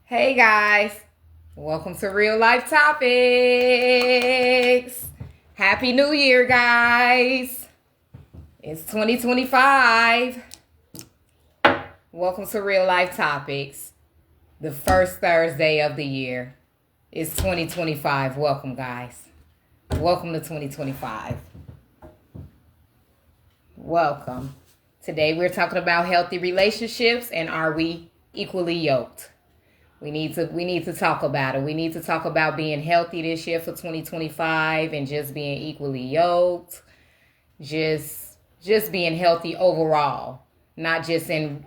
Hey guys, welcome to Real Life Topics. Happy New Year, guys. It's 2025. Welcome to Real Life Topics, the first Thursday of the year. It's 2025. Welcome, guys. Welcome to 2025. Welcome. Today we're talking about healthy relationships and are we equally yoked? We need to talk about it. We need to talk about being healthy this year for 2025 and just being equally yoked. Just being healthy overall, not just in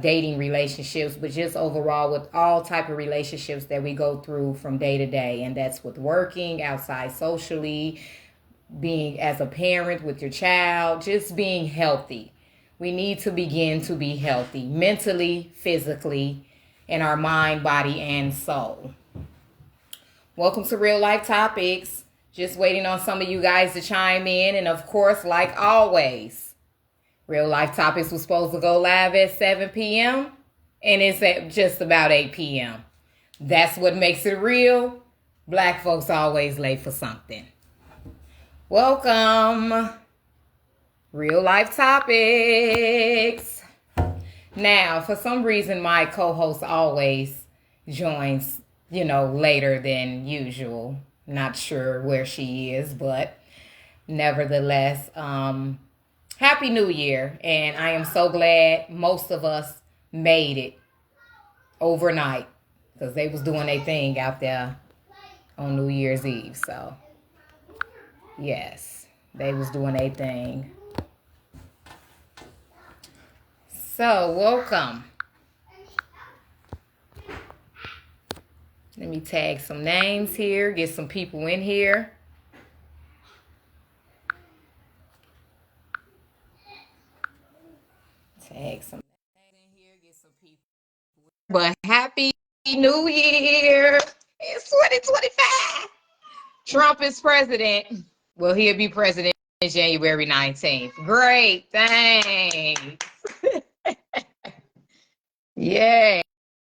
dating relationships, but just overall with all type of relationships that we go through from day to day, and that's with working, outside socially, being as a parent with your child, just being healthy. We need to begin to be healthy mentally, physically, in our mind, body, and soul. Welcome to Real Life Topics. Just waiting on some of you guys to chime in. And of course, like always, Real Life Topics was supposed to go live at 7 p.m. and it's at just about 8 p.m. That's what makes it real. Black folks always late for something. Welcome. Real Life Topics. Now, for some reason, my co-host always joins, later than usual. Not sure where she is, but nevertheless, Happy New Year. And I am so glad most of us made it overnight because they was doing their thing out there on New Year's Eve. So, yes, they was doing their thing. So, welcome. Let me tag some names here, get some people in here. Tag some names in here, get some people. But Happy New Year. It's 2025. Trump is president. Well, he'll be president January 19th. Great, thanks. Yes.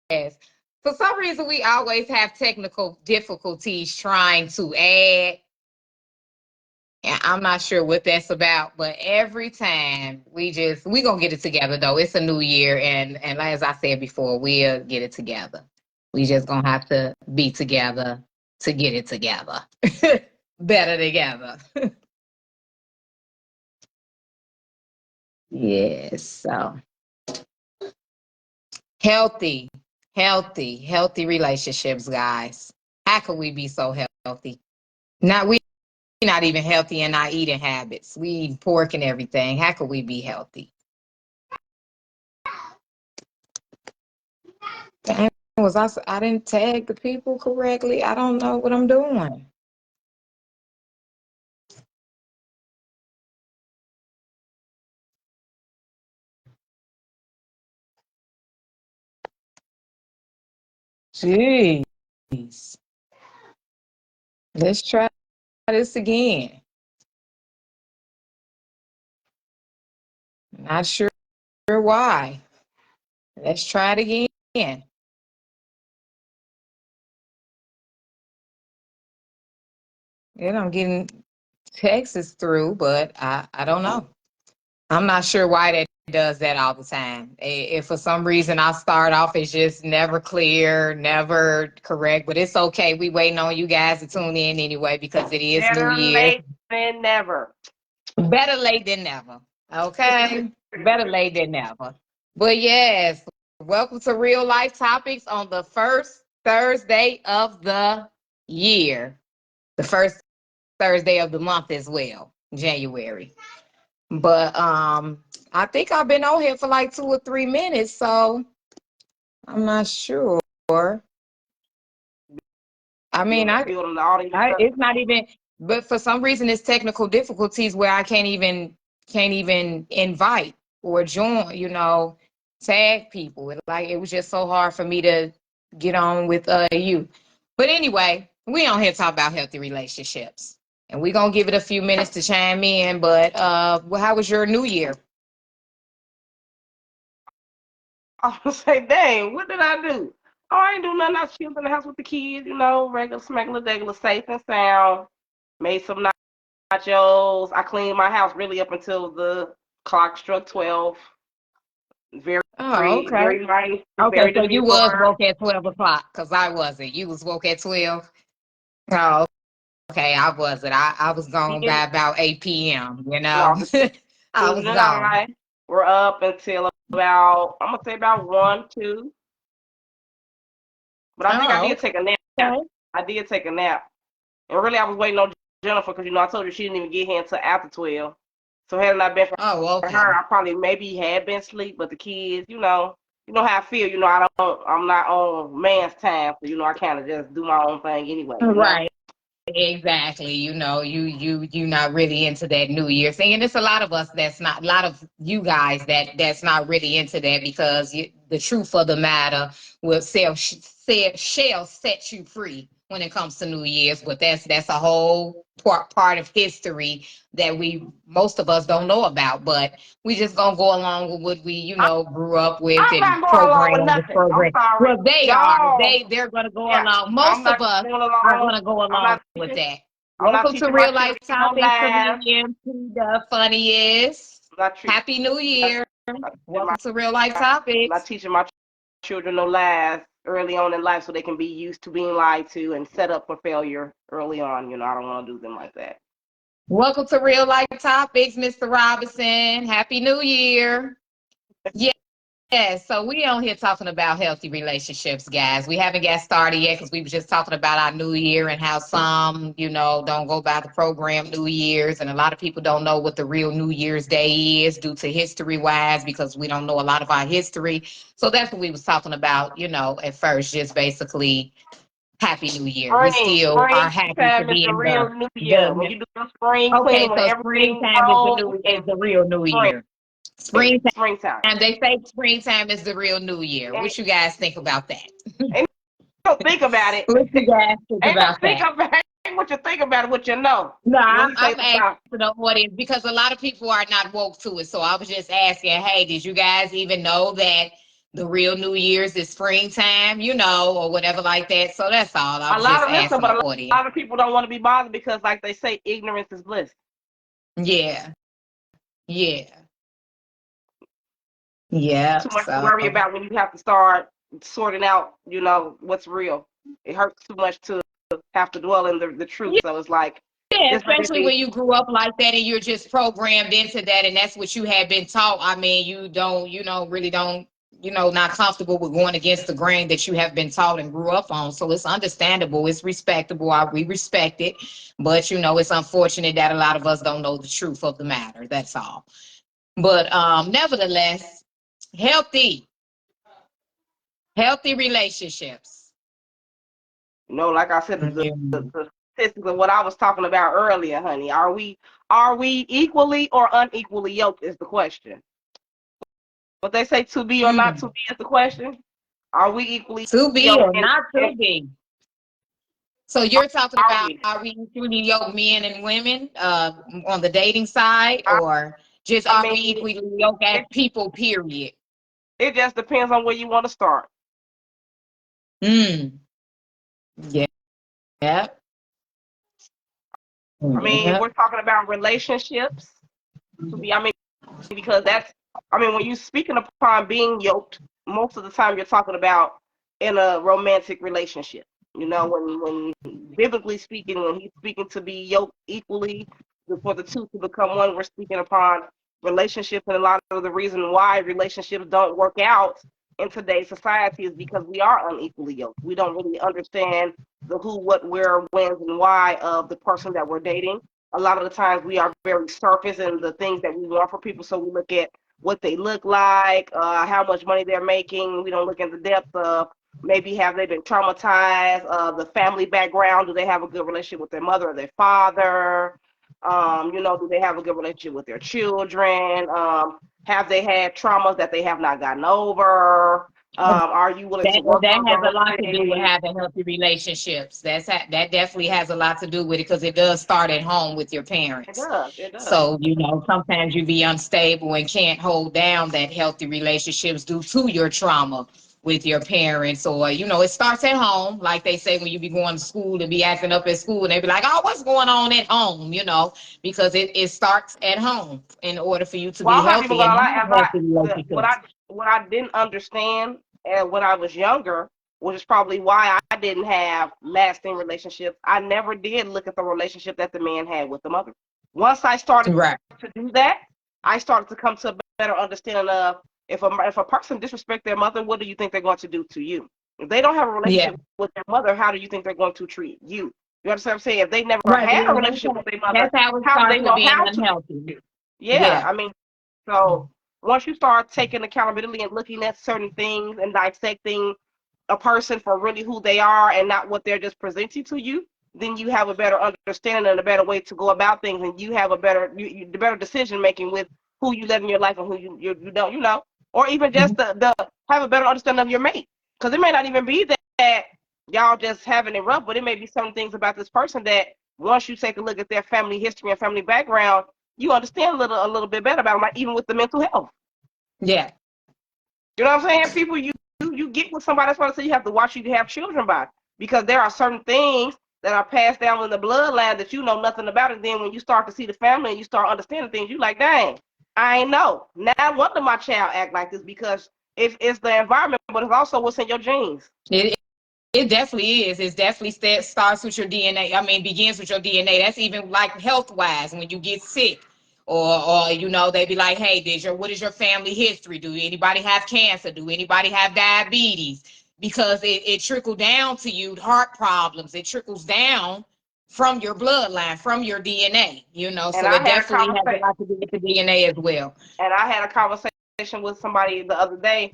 For some reason, we always have technical difficulties trying to add. And I'm not sure what that's about, but every time we gonna get it together though. It's a new year, and as I said before, we'll get it together. We just gonna have to be together to get it together. Better together. Yes. So healthy, healthy relationships, guys. How can we be so healthy? We not even healthy in our eating habits. We eat pork and everything. How could we be healthy? Dang, I didn't tag the people correctly. I don't know what I'm doing. Jeez. Let's try this again. Not sure why. Let's try it again. And I'm getting texts through, but I don't know. I'm not sure why that does that all the time. If for some reason I start off as just never clear, never correct, but it's okay. We waiting on you guys to tune in anyway because it is Better New Year. late than never. Better late than never. Okay? Better late than never. But yes, welcome to Real Life Topics on the first Thursday of the year. The first Thursday of the month as well, January. But I think I've been on here for like 2 or 3 minutes, so I'm not sure. I mean, it's not even, but for some reason, it's technical difficulties where I can't even invite or join, tag people. It was just so hard for me to get on with you. But anyway, we on here talk about healthy relationships, and we're gonna give it a few minutes to chime in. But well, how was your New Year? I was like, dang, what did I do? Oh, I ain't do nothing. I chilled in the house with the kids, regular, smegular, degular, safe and sound. Made some nachos. I cleaned my house really up until the clock struck 12. Very, Oh, okay. very mindful, Okay, very so you was demure. woke at 12 o'clock because I wasn't. You was woke at 12. Oh, okay. I wasn't. I was gone Did by about 8 p.m., no, I was Susan and gone. I were up until about, I'm gonna say about 1, 2. But I think I Oh, did take a nap. okay. I did take a nap, and really I was waiting on Jennifer because I told you she didn't even get here until after 12. So had it not been Oh, for her, okay. I probably maybe had been asleep. But the kids, you know how I feel. I'm not on man's time, so I kind of just do my own thing anyway. Right. Exactly. You not really into that New Year thing. And it's a lot of us that's not, a lot of you guys that's not really into that because the truth of the matter shall set you free when it comes to New Year's. But that's a whole part of history that most of us don't know about. But we just gonna go along with what we, grew up with I'm and not going along with program. nothing. I'm sorry, Well, they are. y'all. They're gonna go Yeah, along. I'm Most of not us going are along. going to go I'm along not with teaching. that. I'm not Welcome to teaching my Real Life children no Topics, lies. comedian P. The Funniest. I'm not treating. Happy New Year. Not teaching Welcome to Real Life not Topics. teaching my children no lies early on in life so they can be used to being lied to and set up for failure early on. I don't want to do them like that. Welcome to Real Life Topics, Mr. Robinson. Happy New Year. Yeah, so we on here talking about healthy relationships, guys. We haven't got started yet because we were just talking about our New Year and how some, don't go by the program New Year's, and a lot of people don't know what the real New Year's Day is due to history wise because we don't know a lot of our history. So that's what we was talking about, at first, just basically Happy New Year. We still are happy to Springtime is be the in real New Year. When the. you do the spring Okay, cleaning, when so everything springtime is grows and the real New spring, Year. Springtime. springtime. And they say springtime is the real New Year. And, What you guys think about that? and don't think about it. What you guys think Ain't no about think that? about it. Ain't what you think about it, what you know. No, When he say I'm asking sometimes, the audience because a lot of people are not woke to it. So I was just asking, hey, did you guys even know that the real New Year's is springtime, or whatever like that? So that's all. I a was lot just of listen, asking but the a audience. lot of people don't want to be bothered because, like they say, ignorance is bliss. Yeah, yeah, yeah. Too much to So worry about when you have to start sorting out, what's real. It hurts too much to have to dwell in the truth. So it's like, yeah, just let it especially be. when you grew up like that and you're just programmed into that and that's what you had been taught. I mean, really don't, not comfortable with going against the grain that you have been taught and grew up on. So it's understandable. It's respectable. We respect it. But, it's unfortunate that a lot of us don't know the truth of the matter. That's all. But nevertheless, healthy, healthy relationships. Like I said, Mhm. the statistics of what I was talking about earlier, honey. Are we equally or unequally yoked is the question. What they say, to be or not to Mm. be is the question. Are we equally To be yoked? or not And to be. So you're talking are about we? are we equally yoked men and women on the dating side, I, or just I are mean, we equally yoked as it people? Period. it just depends on where you want to start. Mm. Yeah. Yeah. I mean, Yeah. we're talking about relationships. I mean, because when you're speaking upon being yoked, most of the time you're talking about in a romantic relationship. When biblically speaking, when he's speaking to be yoked equally for the two to become one, we're speaking upon relationships, and a lot of the reason why relationships don't work out in today's society is because we are unequally yoked. We don't really understand the who, what, where, whens, and why of the person that we're dating. A lot of the times we are very surface in the things that we want for people. So we look at what they look like, how much money they're making. We don't look at the depth of maybe have they been traumatized, the family background. Do they have a good relationship with their mother or their father? Do they have a good relationship with their children? Have they had traumas that they have not gotten over? Are you willing to work That on has a those lot to do with things? having healthy relationships. That definitely has a lot to do with it because it does start at home with your It parents. does. It does. So, sometimes you be unstable and can't hold down that healthy relationships due to your trauma with your parents, or it starts at home, like they say, when you be going to school and be acting up at school, and they be like, oh, what's going on at home, because it starts at home in order for you to Well, be I'm not even healthy gonna and lie. have healthy relationships. What I didn't understand when I was younger, which is probably why I didn't have lasting relationships. I never did look at the relationship that the man had with the mother. Once I started Right. to do that, I started to come to a better understanding of if a person disrespects their mother, what do you think they're going to do to you? If they don't have a Yeah. relationship with their mother, how do you think they're going to treat you? You understand what I'm saying? If they never Right. had a Well, relationship with their mother, that's how it how do they starts with know being how to treat unhealthy. you? Yeah, Yeah. I mean, so once you start taking accountability and looking at certain things and dissecting a person for really who they are and not what they're just presenting to you, then you have a better understanding and a better way to go about things, and you have a better the better decision making with who you let in your life and who you don't, or even just the have a better understanding of your mate, because it may not even be that y'all just having it rough, but it may be some things about this person that once you take a look at their family history and family background, you understand a little bit better about them, like even with the mental health. Yeah. You know what I'm saying? People, you get with somebody. That's why I say you have to watch you to have children by, because there are certain things that are passed down in the bloodline that you know nothing about. And then when you start to see the family and you start understanding things, you like, dang, I ain't know. Now I wonder my child act like this, because it's the environment, but it's also what's in your genes. It, it definitely is. It definitely starts with your DNA. I mean, begins with your DNA. That's even like health wise when you get sick. Or they be like, hey, what is your family history? Do anybody have cancer? Do anybody have diabetes? Because it trickled down to you, heart problems. It trickles down from your bloodline, from your DNA, And so it definitely has a lot to do with the DNA as well. I had a conversation with somebody the other day.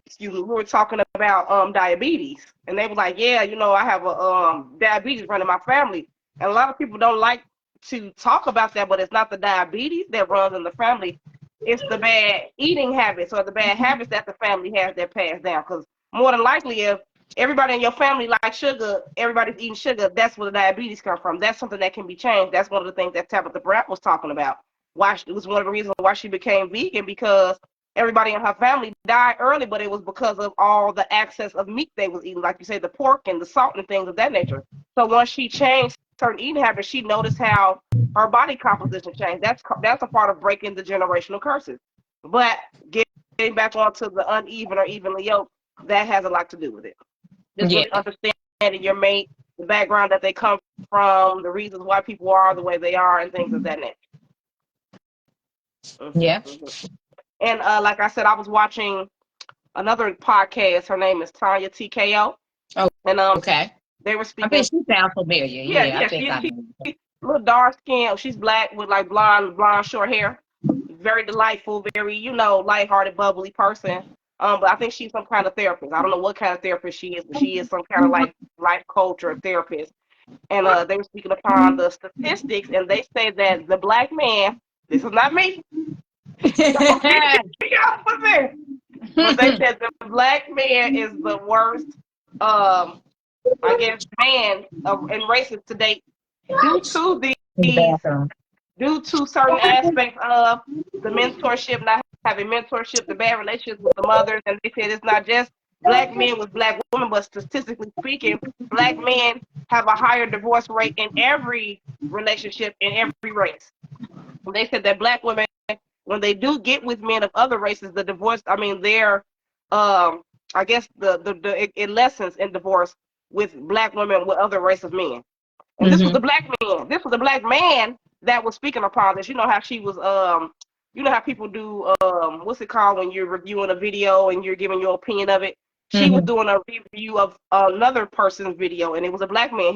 Excuse me, we were talking about diabetes, and they were like, yeah, I have a diabetes running my family. And a lot of people don't like to talk about that, but it's not the diabetes that runs in the family, it's the bad eating habits or the bad habits that the family has that passed down. Because more than likely, if everybody in your family likes sugar, everybody's eating sugar, that's where the diabetes comes from. That's something that can be changed. That's one of the things that Tabitha Brown was talking about. Why it was one of the reasons why she became vegan, because everybody in her family died early, but it was because of all the excess of meat they was eating, like you say, the pork and the salt and things of that nature. So once she changed certain eating habits, she noticed how her body composition changed. That's a part of breaking the generational curses. But getting back onto the uneven or evenly yoked, that has a lot to do with it. Just Yeah. really understanding your mate, the background that they come from, the reasons why people are the way they are, and things of that nature. Yeah. And like I said, I was watching another podcast. Her name is Tanya TKO, Oh, and okay. they were I think speaking. she sounds familiar. Yeah, Yeah, I yeah, think I she know. little dark skin. She's black with like blonde short hair. Very delightful, very lighthearted, bubbly person. But I think she's some kind of therapist. I don't know what kind of therapist she is, but she is some kind of like life coach or therapist. And they were speaking upon the statistics, and they say that the black man. This is not me. Don't get me off of there. But they said the black man is the worst, I guess, man in races to date, due to In the these, bathroom. due to certain aspects of the mentorship, not having mentorship, the bad relationships with the mothers. And they said it's not just black men with black women, but statistically speaking, black men have a higher divorce rate in every relationship in every race. They said that black women, when they do get with men of other races, the divorce, I mean, their, I guess it lessens in divorce with black women with other race of men. And this was Mm-hmm. a black man. This was a black man that was speaking upon this. You know how she was, you know how people do, what's it called when you're reviewing a video and you're giving your opinion of it. She was Mm-hmm. doing a review of another person's video, and it was a black man.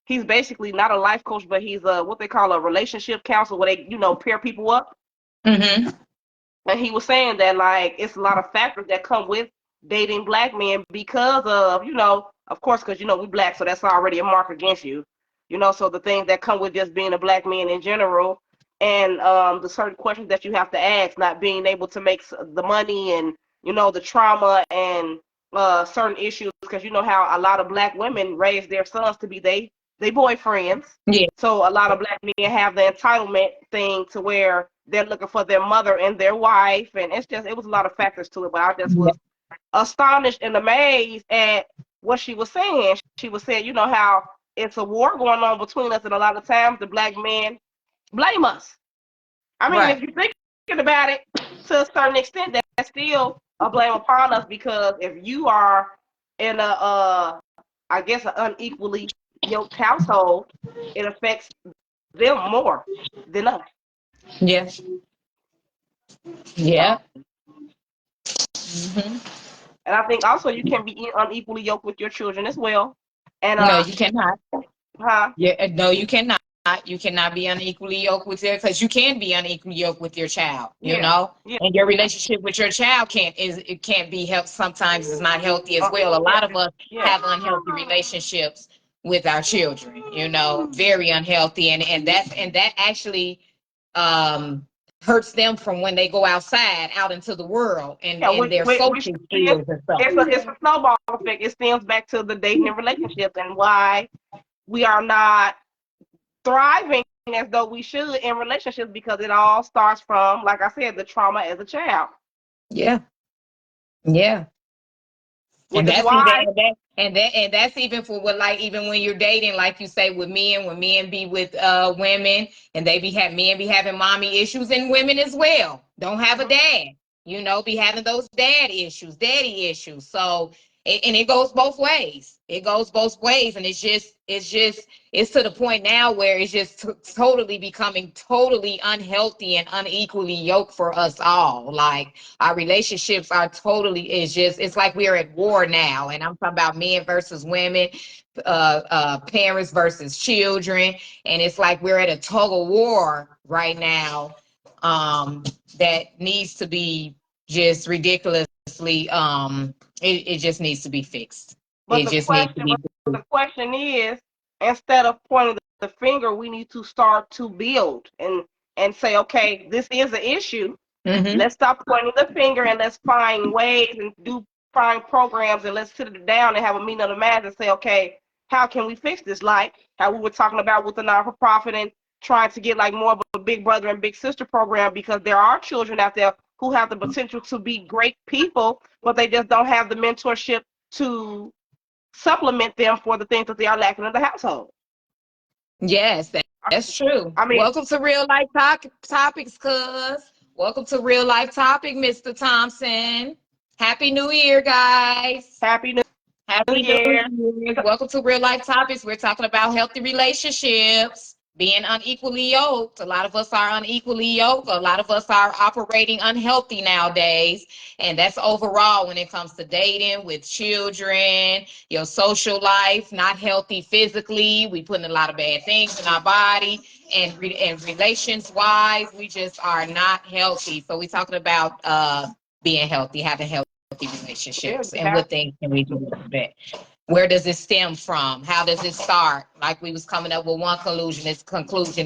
He's basically not a life coach, but he's a what they call a relationship counselor, where they pair people up. Mm-hmm. And he was saying that like it's a lot of factors that come with dating black men because of of course, because we black, so that's already a mark against you. So the things that come with just being a black man in general, and the certain questions that you have to ask, not being able to make the money, and the trauma, and certain issues, because you know how a lot of black women raise their sons to be they boyfriends. Yeah. So a lot of black men have the entitlement thing to where they're looking for their mother and their wife, and it was a lot of factors to it. But I just Yeah. was astonished and amazed at what she was saying. She was saying, you know, how it's a war going on between us, and a lot of times the black men blame us. I mean, Right. if you're thinking about it to a certain extent, that's still a blame upon us, because if you are in I guess, an unequally yoked household, it affects them more than us. Yes. So, Yeah. Hmm. and I think also you can be unequally yoked with your children as well. And No, you cannot. huh? Yeah, no, you cannot. You cannot be unequally yoked with your, because you can be unequally yoked with your child, you Yeah, know, yeah, and your relationship with your child it can't be helped. Sometimes it's not healthy as well. A yeah, lot of us yeah. have unhealthy relationships with our children, you know, very unhealthy, and that actually um hurts them from when they go outside out into the world Yeah, and their which social is, skills and stuff. it's a snowball effect. It stems back to the dating and relationships, and why we are not thriving as though we should in relationships, because it all starts from, like I said, the trauma as a child, Yeah. Yeah. which And is that's even why. and that's even for what, like, even when you're dating, like you say, with men, when men be with women and men be having mommy issues, and women as well don't have a Mhm. dad, you know, be having those daddy issues. So and it goes both ways. It goes both ways, and it's to the point now where it's just totally becoming totally unhealthy and unequally yoked for us all. Like, our relationships are totally, it's like we're at war now. And I'm talking about men versus women, parents versus children. And it's like we're at a tug of war right now, that needs to be just ridiculously, it just needs to be fixed. But It the just needs to question, be but the question is, instead of pointing the finger, we need to start to build and say, okay, this is an issue. mm-hmm. Let's stop pointing the finger, and let's find ways and find programs, and let's sit it down and have a meeting of the minds and say, okay, how can we fix this? Like how we were talking about with the non-for-profit, and trying to get like more of a big brother and big sister program, because there are children out there who have the potential to be great people, but they just don't have the mentorship to supplement them for the things that they are lacking in the household. Yes, that's true. I mean, Welcome to Real Life Topics, cuz. Welcome to Real Life Topic, Mr. Thompson. Happy New Year, guys. Happy New Happy New Year. Year. Welcome to Real Life Topics. We're talking about healthy relationships, being unequally yoked. A lot of us are unequally yoked. A lot of us are operating unhealthy nowadays. And that's overall when it comes to dating, with children, your social life, not healthy physically. We putting a lot of bad things in our body. And relations wise, we just are not healthy. So we're talking about being healthy, having healthy Yeah, relationships, you and have what things can we do about that? Where does it stem from? How does it start? Like, we was coming up with one conclusion,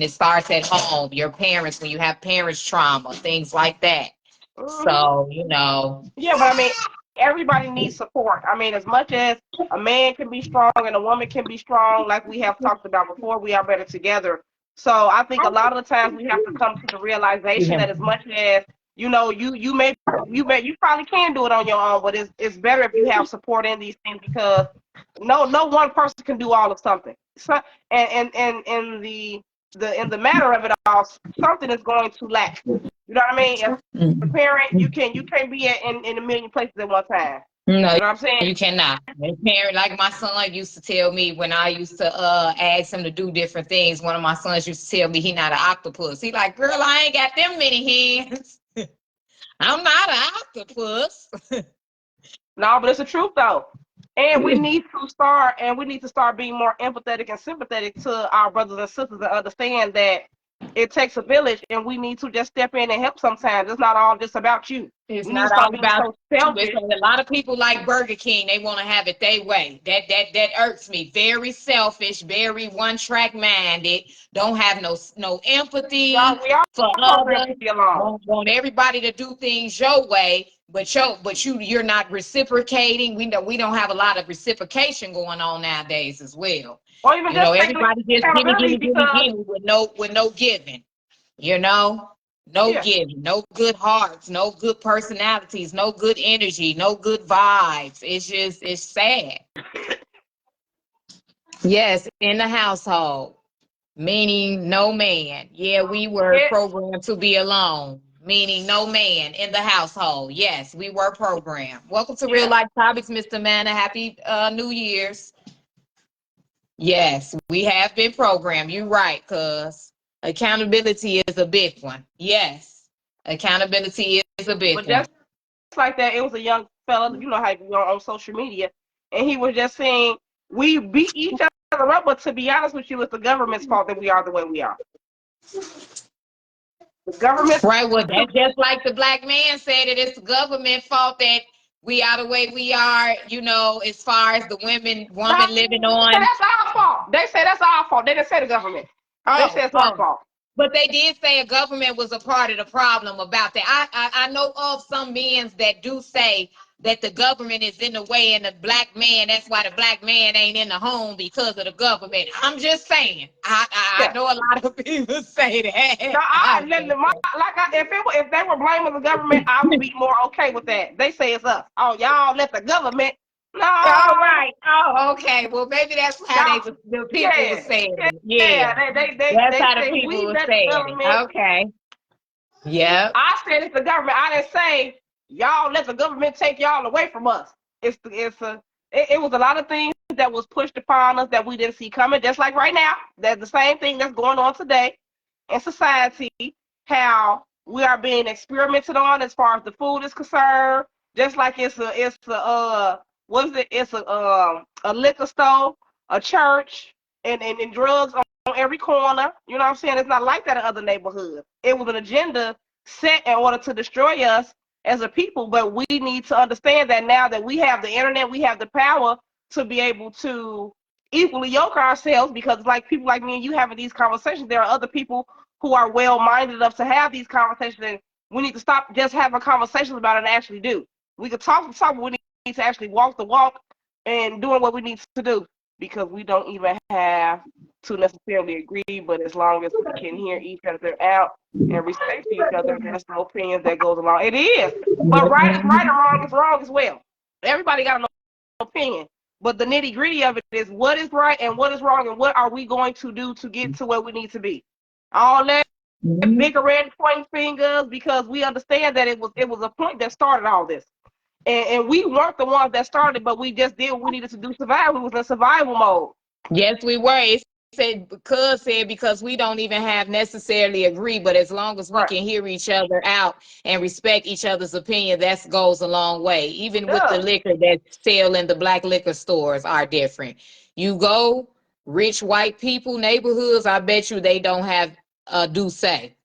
it starts at home, your parents, when you have parents trauma, things like that. mm-hmm. So, you know. Yeah, but I mean, everybody needs support. I mean, as much as a man can be strong and a woman can be strong, like we have talked about before, we are better together. So I think a lot of the times we have to come to the realization that, as much as, you know, you probably can do it on your own, but it's better if you have support in these things, because no one person can do all of something. So, and in the matter of it all, something is going to lack. You know what I mean? As a Mm. parent, you can't be in a million places at one time. No, You know what I'm saying? you cannot. My parent, like my son used to tell me when I used to ask him to do different things. One of my sons used to tell me he not an octopus. He like, girl, I ain't got them many hands. I'm not an octopus. No, but it's the truth though. And we need to start being more empathetic and sympathetic to our brothers and sisters, and understand that it takes a village, and we need to just step in and help sometimes. It's not all just about you. It's We need to not stop all being about so you. It's selfish. a lot of people like Burger King. They want to have it their way. That irks me. Very selfish, very one track minded. Don't have no empathy Y'all, we all for supposed to others. be alone. Want everybody to do things your way, but you're not reciprocating. We know we don't have a lot of reciprocation going on nowadays as well. Or even You know, just take everybody just accountability, because gimme with no giving. You know. No Yeah. giving, no good hearts, no good personalities, no good energy, no good vibes. It's sad. Yes, in the household, meaning no man. Yeah, we were Yeah. programmed to be alone, meaning no man in the household. Yes, we were programmed. Welcome to Real Yeah. Life Topics, Mr. Manna. Happy New Year's. Yes, we have been programmed. You're right, cuz accountability is a big one. Yes, accountability is a big But one. just like that, it was a young fella, you know how you go on social media, and he was just saying we beat each other up, but to be honest with you, it's the government's fault that we are the way we are. The government. Right. Well, that's just like the black man said it. It's the government fault that we are the way we are, as far as the No, woman living they say on. that's our fault. They say that's our fault. They didn't say the government. They Oh, say it's our oh. fault. But they did say a government was a part of the problem about that. I know of some men that do say that the government is in the way and the black man, that's why the black man ain't in the home because of the government. I'm just saying. I Yeah. know a lot of people say No, that. I like if they were blaming the government, I would be more okay with that. They say it's us. Oh, y'all let the government. All No, right. Oh, okay. Well, maybe that's how y'all. the people were Yeah, saying yeah, it. Yeah. yeah. That's They how the say people we were let the saying it. government. Okay. Yep. I said it's the government. I didn't say y'all let the government take y'all away from us. It was a lot of things that was pushed upon us that we didn't see coming. Just like right now, that's the same thing that's going on today in society. How we are being experimented on as far as the food is concerned. Just like what is it? It's a liquor store, a church, and drugs on every corner. You know what I'm saying? It's not like that in other neighborhoods. It was an agenda set in order to destroy us as a people, but we need to understand that now that we have the internet, we have the power to be able to equally yoke ourselves, because like people like me and you having these conversations, there are other people who are well minded enough to have these conversations, and we need to stop just having conversations about it and actually do. We could talk the talk, but we need to actually walk the walk and doing what we need to do, because we don't even have to necessarily agree, but as long as we can hear each other out and respect each other, there's no opinions that goes along. It is, but right is right and wrong is wrong as well. Everybody got an opinion, but the nitty gritty of it is what is right and what is wrong, and what are we going to do to get to where we need to be. All that bigger red pointing fingers, because we understand that it was a point that started all this. And we weren't the ones that started, but we just did what we needed to do to survive. We was in survival mode. Yes, we were. It said because we don't even have necessarily agree, but as long as we Right. can hear each other out and respect each other's opinion, that goes a long way. Even with the Yeah. liquor that sell in the black liquor stores are different. You go rich white people neighborhoods, I bet you they don't have a do say.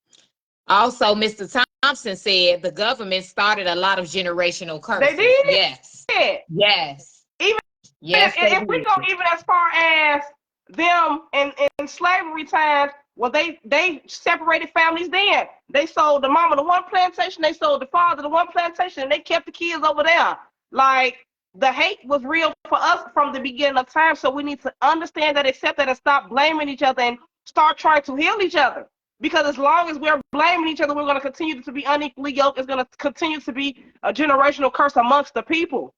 Also, Mr. Thompson said the government started a lot of generational They curses. did. Yes. Yes. Even Yes, they if we go did. even as far as them in slavery times, well, they separated families then. They sold the mama to one plantation, they sold the father to one plantation, and they kept the kids over there. Like, the hate was real for us from the beginning of time, so we need to understand that, accept that, and stop blaming each other and start trying to heal each other. Because as long as we're blaming each other, we're going to continue to be unequally yoked. It's going to continue to be a generational curse amongst the people.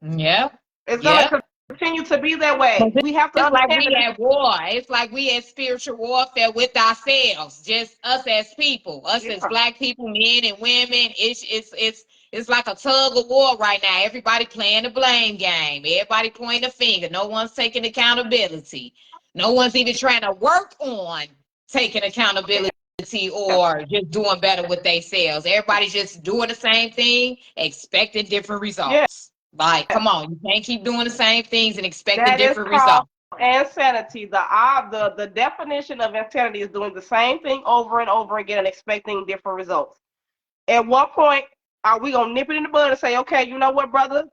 Yep. It's going Yep. to continue to be that way. We have to It's like understand we that. at war. It's like we at spiritual warfare with ourselves. Just us as people, us as Yeah, black people, men and women. It's like a tug of war right now. Everybody playing the blame game. Everybody pointing a finger. No one's taking accountability. No one's even trying to work on taking accountability yeah, or just doing better with themselves. Everybody's just doing the same thing, expecting different yeah. results. Like, come on, you can't keep doing the same things and expecting That is different called results. insanity. The definition of insanity is doing the same thing over and over again and expecting different results. At what point are we gonna nip it in the bud and say, okay, you know what, brother?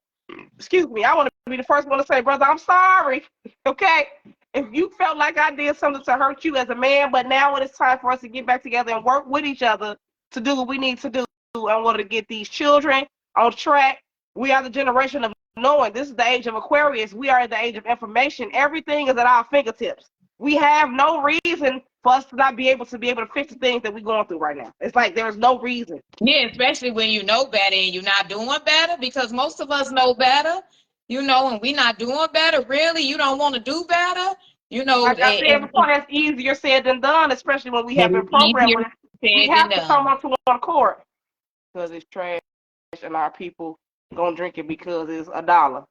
Excuse me, I want to be the first one to say, brother, I'm sorry. Okay, if you felt like I did something to hurt you as a man, but now it is time for us to get back together and work with each other to do what we need to do in order to get these children on track. We are the generation of knowing. This is the age of Aquarius. We are in the age of information. Everything is at our fingertips. We have no reason for us to not be able to fix the things that we're going through right now. It's like there's no reason. Yeah, especially when you know better and you're not doing better, because most of us know better, and we're not doing better. Really, you don't want to do better, Like I said and before, that's easier said than done, especially when we that have is been programmed easier with. We said than have to come done. up to one court because it's trash and our people gonna drink it because it's $1.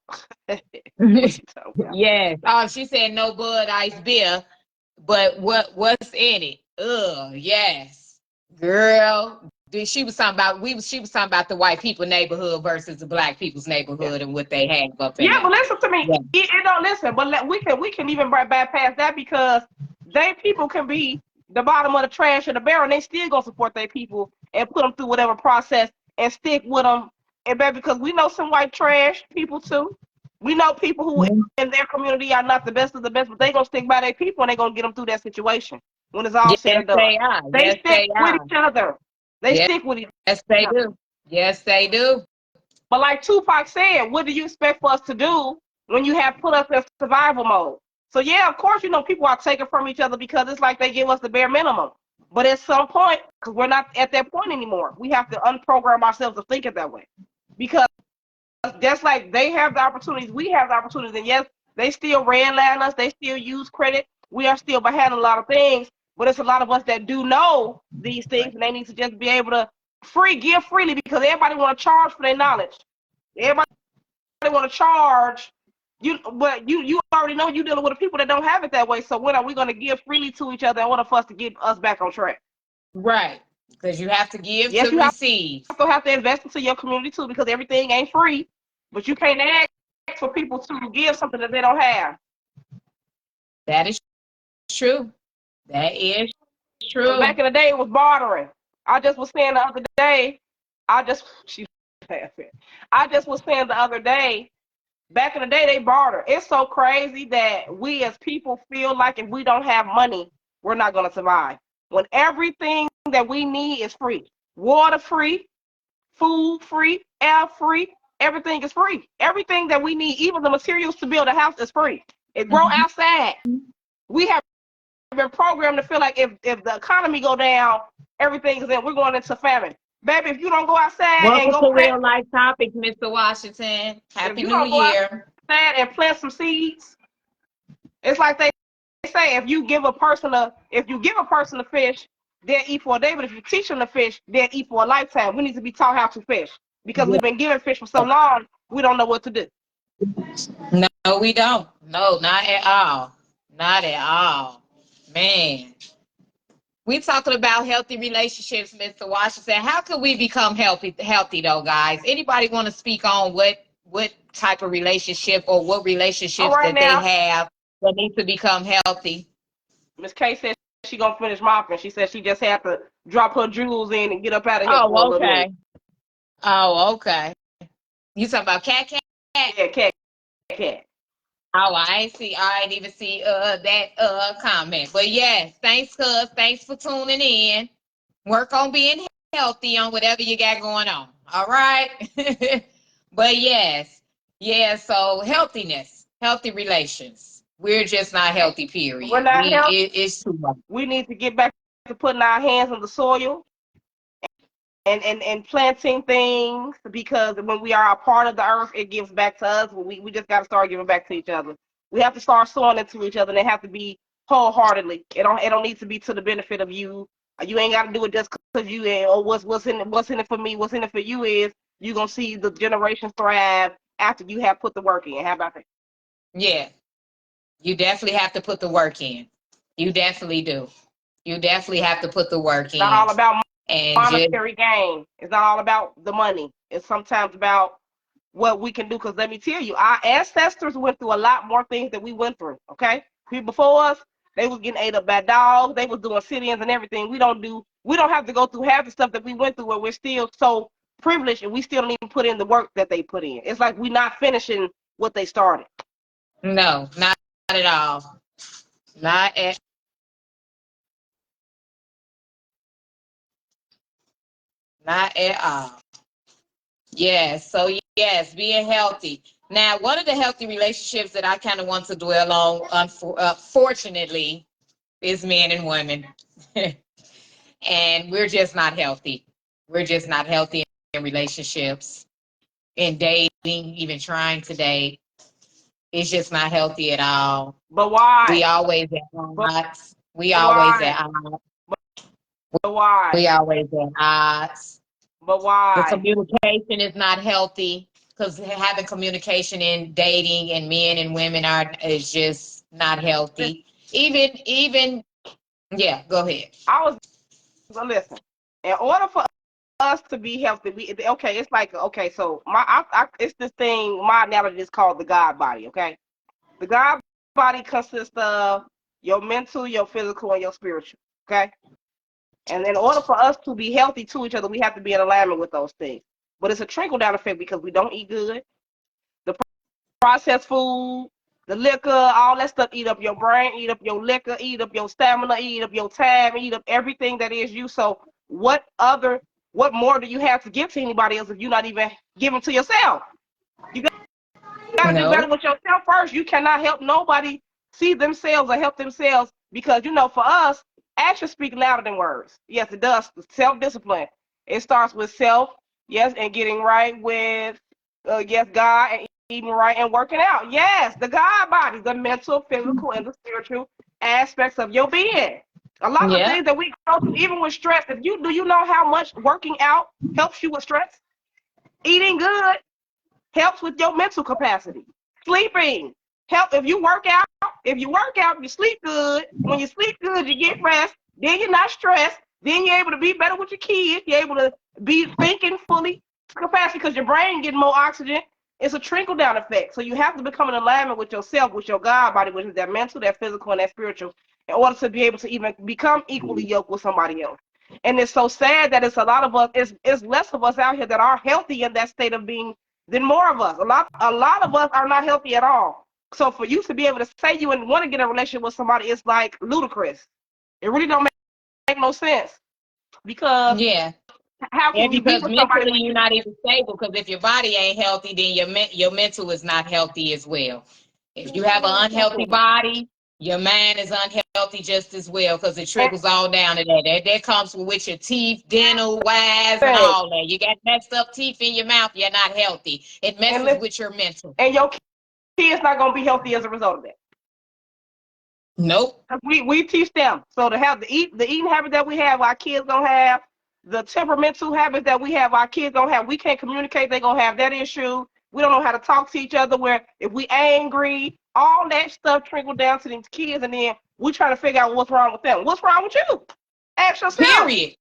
What you talking about? Yes. Oh, she said no Bud Ice beer, but what's in it? Ugh, yes, girl. She was talking about she was talking about the white people neighborhood versus the black people's Yeah. neighborhood and what they have up in Yeah, there. but listen to me. Yeah. You don't listen, but we can even bypass that because they people can be the bottom of the trash or the barrel, and they still gonna support their people and put them through whatever process and stick with them. And baby, because we know some white trash people too. We know people who in their community are not the best of the best, but they gonna stick by their people and they gonna get them through that situation when it's all said Yes, and done. they are. They Yes, stick they with are. each other. They Yes, stick with each yes, they other. do. Yes, they do. But like Tupac said, what do you expect for us to do when you have put us in survival mode? So yeah, of course, people are taking from each other because it's like they give us the bare minimum. But at some point, because we're not at that point anymore, we have to unprogram ourselves to think it that way. Because just like they have the opportunities, we have the opportunities. And yes, they still redline us, they still use credit. We are still behind a lot of things, but it's a lot of us that do know these things, and they need to just be able to give freely because everybody want to charge for their knowledge. Everybody want to charge you, but you already know you're dealing with the people that don't have it that way. So when are we going to give freely to each other in order for us to get us back on track? Right. Because you have to give Yes, to you receive. also have to invest into your community too because everything ain't free. But you can't ask for people to give something that they don't have. That is true. That is Because true. back in the day, it was bartering. I just was saying the other day, she laughing. I just was saying the other day, back in the day, they barter. It's so crazy that we as people feel like if we don't have money, we're not going to survive. When everything that we need is free, water free, food free, air free, everything is free. Everything that we need, even the materials to build a house, is free. It grow Mhm. outside. We have been programmed to feel like if the economy go down, everything is in. We're going into famine. Baby, if you don't go outside and Welcome go to plant, Real Life Topics, Mr. Washington. if Happy you New don't go Year. outside and plant some seeds, it's like they say if you give a person a fish, they'll eat for a day. But if you teach them to fish, they'll eat for a lifetime. We need to be taught how to fish because Yeah. we've been given fish for so long, we don't know what to do. No, we don't. No, not at all. Not at all. Man. We talking about healthy relationships, Mr. Washington. How could we become healthy though, guys? Anybody want to speak on what type of relationship or what All relationships right that they now, have that need to become healthy? Miss K said she gonna finish mopping. She said she just had to drop her jewels in and get up out of here for a Oh, little minute. okay. Oh, okay. You talking about cat? Yeah, cat. Oh, I ain't even see that comment. But yes, thanks, cuz. Thanks for tuning in. Work on being healthy on whatever you got going on. All right. But yes, yeah, so healthiness, healthy relations. We're just not healthy, We're period. not healthy. It's too much. We need to get back to putting our hands on the soil and planting things because when we are a part of the earth, it gives back to us. We just got to start giving back to each other. We have to start sowing into each other, and they have to be wholeheartedly. It don't need to be to the benefit of you. You ain't got to do it just because you or what's in it for me, what's in it for you is you're gonna see the generations thrive after you have put the work in. How about that? Yeah, you definitely have to put the work in. You definitely do. You definitely have to put the work It's not in. all about And just monetary gain. It's not all about the money. It's sometimes about what we can do. Because let me tell you, our ancestors went through a lot more things than we went through. Okay, people before us, they was getting ate up by dogs. They was doing sit-ins and everything. We don't do. We don't have to go through half the stuff that we went through. Where we're still so privileged and we still don't even put in the work that they put in. It's like we're not finishing what they started. no, not at all. Not at not at all. Yes. So yes, being healthy. Now, one of the healthy relationships that I kind of want to dwell on, fortunately, is men and women. And we're just not healthy. We're just not healthy in relationships, in dating, even trying to date. It's just not healthy at all. But We why? always at But odds. We always why? at odds. But why? We always at odds. But The why? communication is not healthy because having communication in dating and men and women are is just not healthy. Even yeah, go ahead. I was listen. In order for us to be healthy, we okay. It's like okay. So it's this thing. My analogy is called the God body. Okay, the God body consists of your mental, your physical, and your spiritual. Okay, and in order for us to be healthy to each other, we have to be in alignment with those things. But it's a trickle down effect because we don't eat good. The processed food, the liquor, all that stuff eat up your brain, eat up your liquor, eat up your stamina, eat up your time, eat up everything that is you. So what more do you have to give to anybody else if you're not even giving to yourself? You got to do better No. with yourself first. You cannot help nobody see themselves or help themselves because, for us, actions speak louder than words. Yes, it does. Self-discipline. It starts with self, yes, and getting right with, yes, God, and eating right and working out. Yes, the God body, the mental, physical, and the spiritual aspects of your being. A lot of Yeah. things that we go through, even with stress, do you know how much working out helps you with stress? Eating good helps with your mental capacity. Sleeping help if you work out, you sleep good. When you sleep good, you get rest. Then you're not stressed. Then you're able to be better with your kids. You're able to be thinking fully capacity because your brain getting more oxygen. It's a trickle down effect. So you have to become in alignment with yourself, with your God body, which is that mental, that physical, and that spiritual, in order to be able to even become equally yoked with somebody else. And it's so sad that it's a lot of us, it's less of us out here that are healthy in that state of being than more of us. A lot of us are not healthy at all. So for you to be able to say you and want to get in a relationship with somebody, it's like ludicrous. It really don't make no sense because Yeah. how Yeah, can you be because with somebody mentally when you're you not even stable. Because if your body ain't healthy, then your mental is not healthy as well. If you have an unhealthy body, your mind is unhealthy just as well. Because it and, trickles all down to that. That comes with your teeth, dental, wise, and and all that. You got messed up teeth in your mouth. You're not healthy. It messes listen, with your mental. and your kids not gonna be healthy as a result of that. Nope. We teach them. So to have the eating habit that we have, our kids gonna have the temperamental habits that we have, our kids gonna have. We can't communicate, they gonna have that issue. We don't know how to talk to each other. Where if we angry, all that stuff trickle down to these kids, and then we trying to figure out what's wrong with them. What's wrong with you? Ask yourself. Period.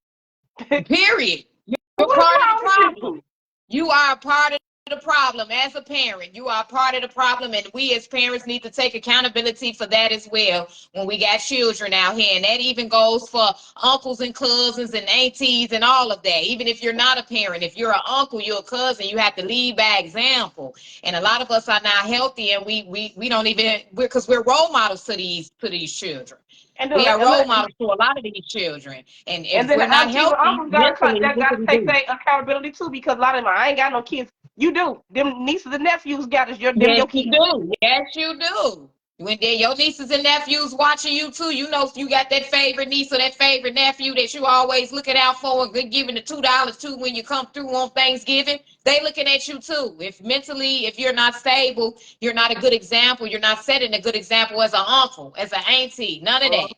Period. You're What's part of the wrong with problem. you? You are a part of the problem as a parent. You are a part of the problem, and we as parents need to take accountability for that as well when we got children out here. And that even goes for uncles and cousins and aunties and all of that. Even if you're not a parent, if you're an uncle, you're a cousin, you have to lead by example. And a lot of us are not healthy, and we don't even because we're role models to these children. And We then, are role models to a lot of these children. And and if then we're the not aunties and healthy uncles mentally, what do gotta we take do? their accountability too, because a lot of them, I ain't got no kids. You do. Them nieces and nephews got us. Them Yes, your you kids. do. Yes, you do. When your nieces and nephews watching you too, you know you got that favorite niece or that favorite nephew that you always looking out for and giving the $2 to when you come through on Thanksgiving. They looking at you too. If you're not stable, you're not a good example. You're not setting a good example as an uncle, as an auntie. None of that.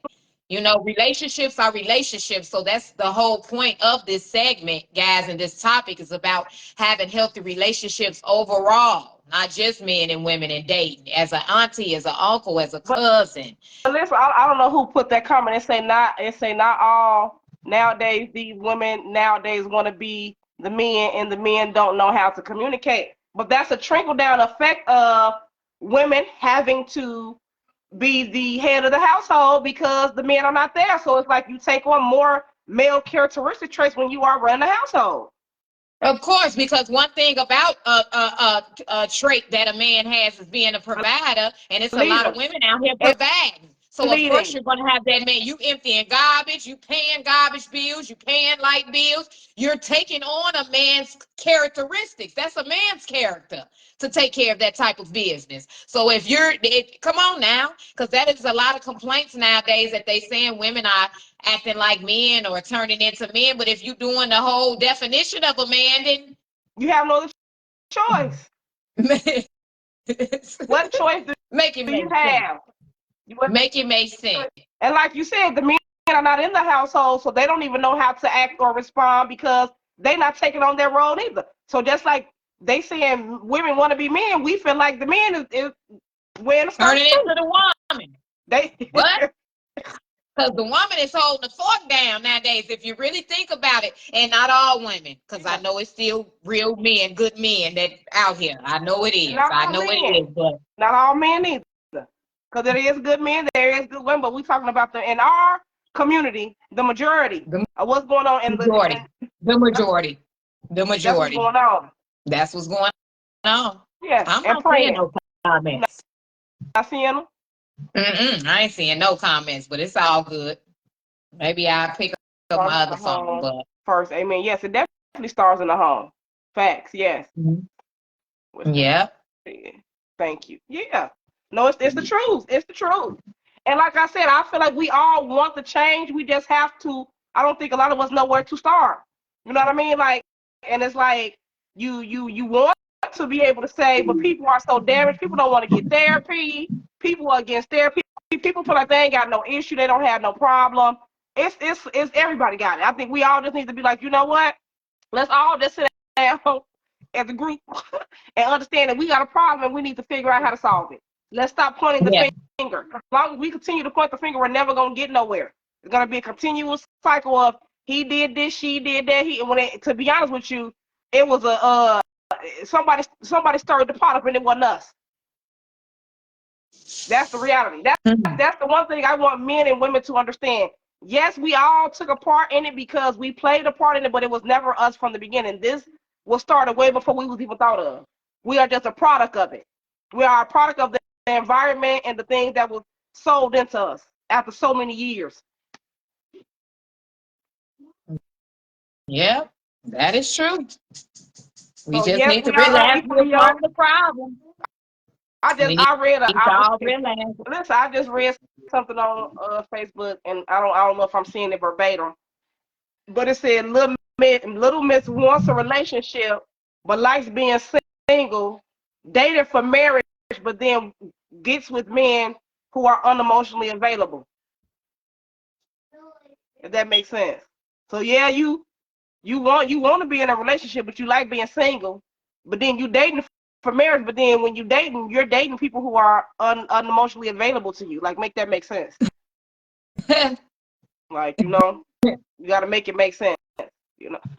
Relationships are relationships. So that's the whole point of this segment, guys. And this topic is about having healthy relationships overall, not just men and women and dating. As an auntie, as an uncle, as a But cousin. listen, I don't know who put that comment. It say not all nowadays. These women nowadays want to be the men, and the men don't know how to communicate. But that's a trickle down effect of women having to be the head of the household because the men are not there. So it's like you take on more male characteristic traits when you are running the household. Of course, because one thing about a trait that a man has is being a provider, and it's a lot of Leader. women out here And providing. So of course you're gonna have that man. You emptying garbage, you paying garbage bills, you paying light bills. You're taking on a man's characteristics. That's a man's character to take care of that type of business. So if come on now, because that is a lot of complaints nowadays that they saying women are acting like men or turning into men. But if you're doing the whole definition of a man, then you have no choice. What choice do you have? Make it make sense. And like you said, the men are not in the household, so they don't even know how to act or respond because they're not taking on their role either. So just like they saying women want to be men, we feel like the man is wearing the turning into the woman. What? Because the woman is holding the fork down nowadays, if you really think about it. And not all women, because I know it's still real men, good men that out here. I know it is. I know it is, but not all men either. Because there is good men, there is good women, but we're talking about in our community, the majority of what's going on in the majority. That's what's going on. That's what's going on. Yeah, I'm not seeing no comments. Not seeing them? I ain't seeing no comments, but it's all good. Maybe I'll pick up my other phone. But first, amen. Yes, it definitely starts in the home. Facts, yes. Yeah. Thank you. Yeah. No, it's the truth. It's the truth. And like I said, I feel like we all want the change. We just have to. I don't think a lot of us know where to start. You know what I mean? Like, and it's like you want to be able to say, but people are so damaged. People don't want to get therapy. People are against therapy. People feel like they ain't got no issue. They don't have no problem. It's everybody got it. I think we all just need to be like, you know what? Let's all just sit down as a group and understand that we got a problem and we need to figure out how to solve it. Let's stop pointing the finger. As long as we continue to point the finger, we're never gonna get nowhere. It's gonna be a continuous cycle of he did this, she did that. To be honest with you, it was somebody stirred the pot up and it wasn't us. That's the reality. That's the one thing I want men and women to understand. Yes, we all took a part in it because we played a part in it, but it was never us from the beginning. This was started way before we was even thought of. We are just a product of it. We are a product of the environment and the things that was sold into us after so many years. Yeah, that is true. We just need to realize we're part of the problem. I just read something on Facebook, and I don't know if I'm seeing it verbatim, but it said little Miss wants a relationship, but likes being single, dated for marriage, but then gets with men who are unemotionally available. If that makes sense. So yeah, you want to be in a relationship, but you like being single, but then you dating for marriage, but then when you're dating people who are unemotionally available to you. Like, make that make sense. Like, you got to make it make sense.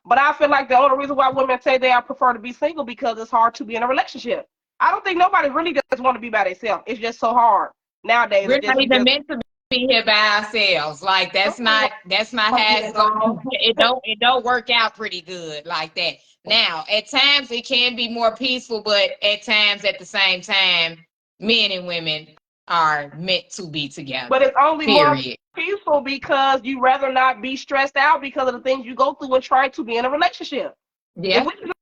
But I feel like the only reason why women say they prefer to be single because it's hard to be in a relationship. I don't think nobody really just want to be by themselves. It's just so hard nowadays. We're not even meant to be here by ourselves. Like that's not how it's going. It don't work out pretty good like that. Now, at times it can be more peaceful, but at times, at the same time, men and women are meant to be together. But it's only more peaceful because you rather not be stressed out because of the things you go through and try to be in a relationship. Yeah. If we do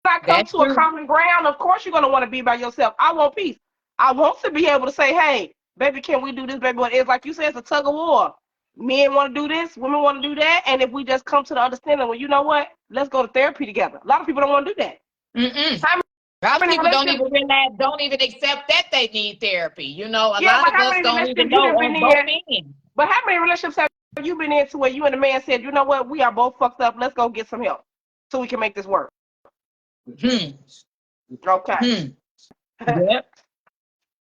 not come to a common ground, of course you're going to want to be by yourself. I want peace. I want to be able to say, hey, baby, can we do this, baby? But it's like you said, it's a tug of war. Men want to do this, women want to do that. And if we just come to the understanding, well, you know what? Let's go to therapy together. A lot of people don't want to do that. A lot of people don't even accept that they need therapy. A lot of us don't even know on both ends. But how many relationships have you been in to where you and the man said, you know what, we are both fucked up. Let's go get some help so we can make this work. Okay. Yep.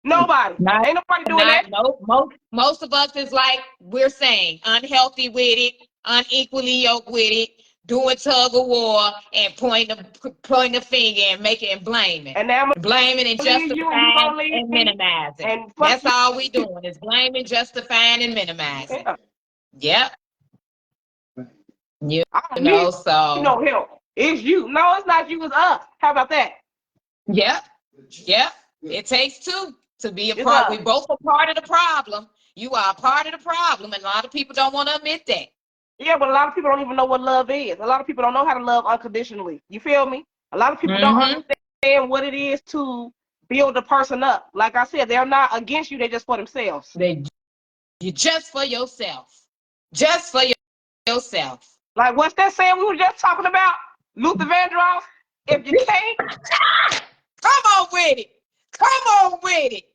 Nobody. Ain't nobody doing that. No, most of us is like we're saying, unhealthy with it, unequally yoked with it, doing tug of war and pointing the finger and blaming. And now blaming and justifying and minimizing. And that's all we doing is blaming, justifying, and minimizing. Yeah. So help. It's you. No, it's not you, it's us. How about that? Yep. It takes two to be a part. We both are part of the problem. You are a part of the problem, and a lot of people don't want to admit that. Yeah, but a lot of people don't even know what love is. A lot of people don't know how to love unconditionally. You feel me? A lot of people don't understand what it is to build a person up. Like I said, they're not against you, they're just for themselves. You're just for yourself. Just for yourself. Like what's that saying we were just talking about? Luther Vandross? If you can't, come on with it. Come on with it.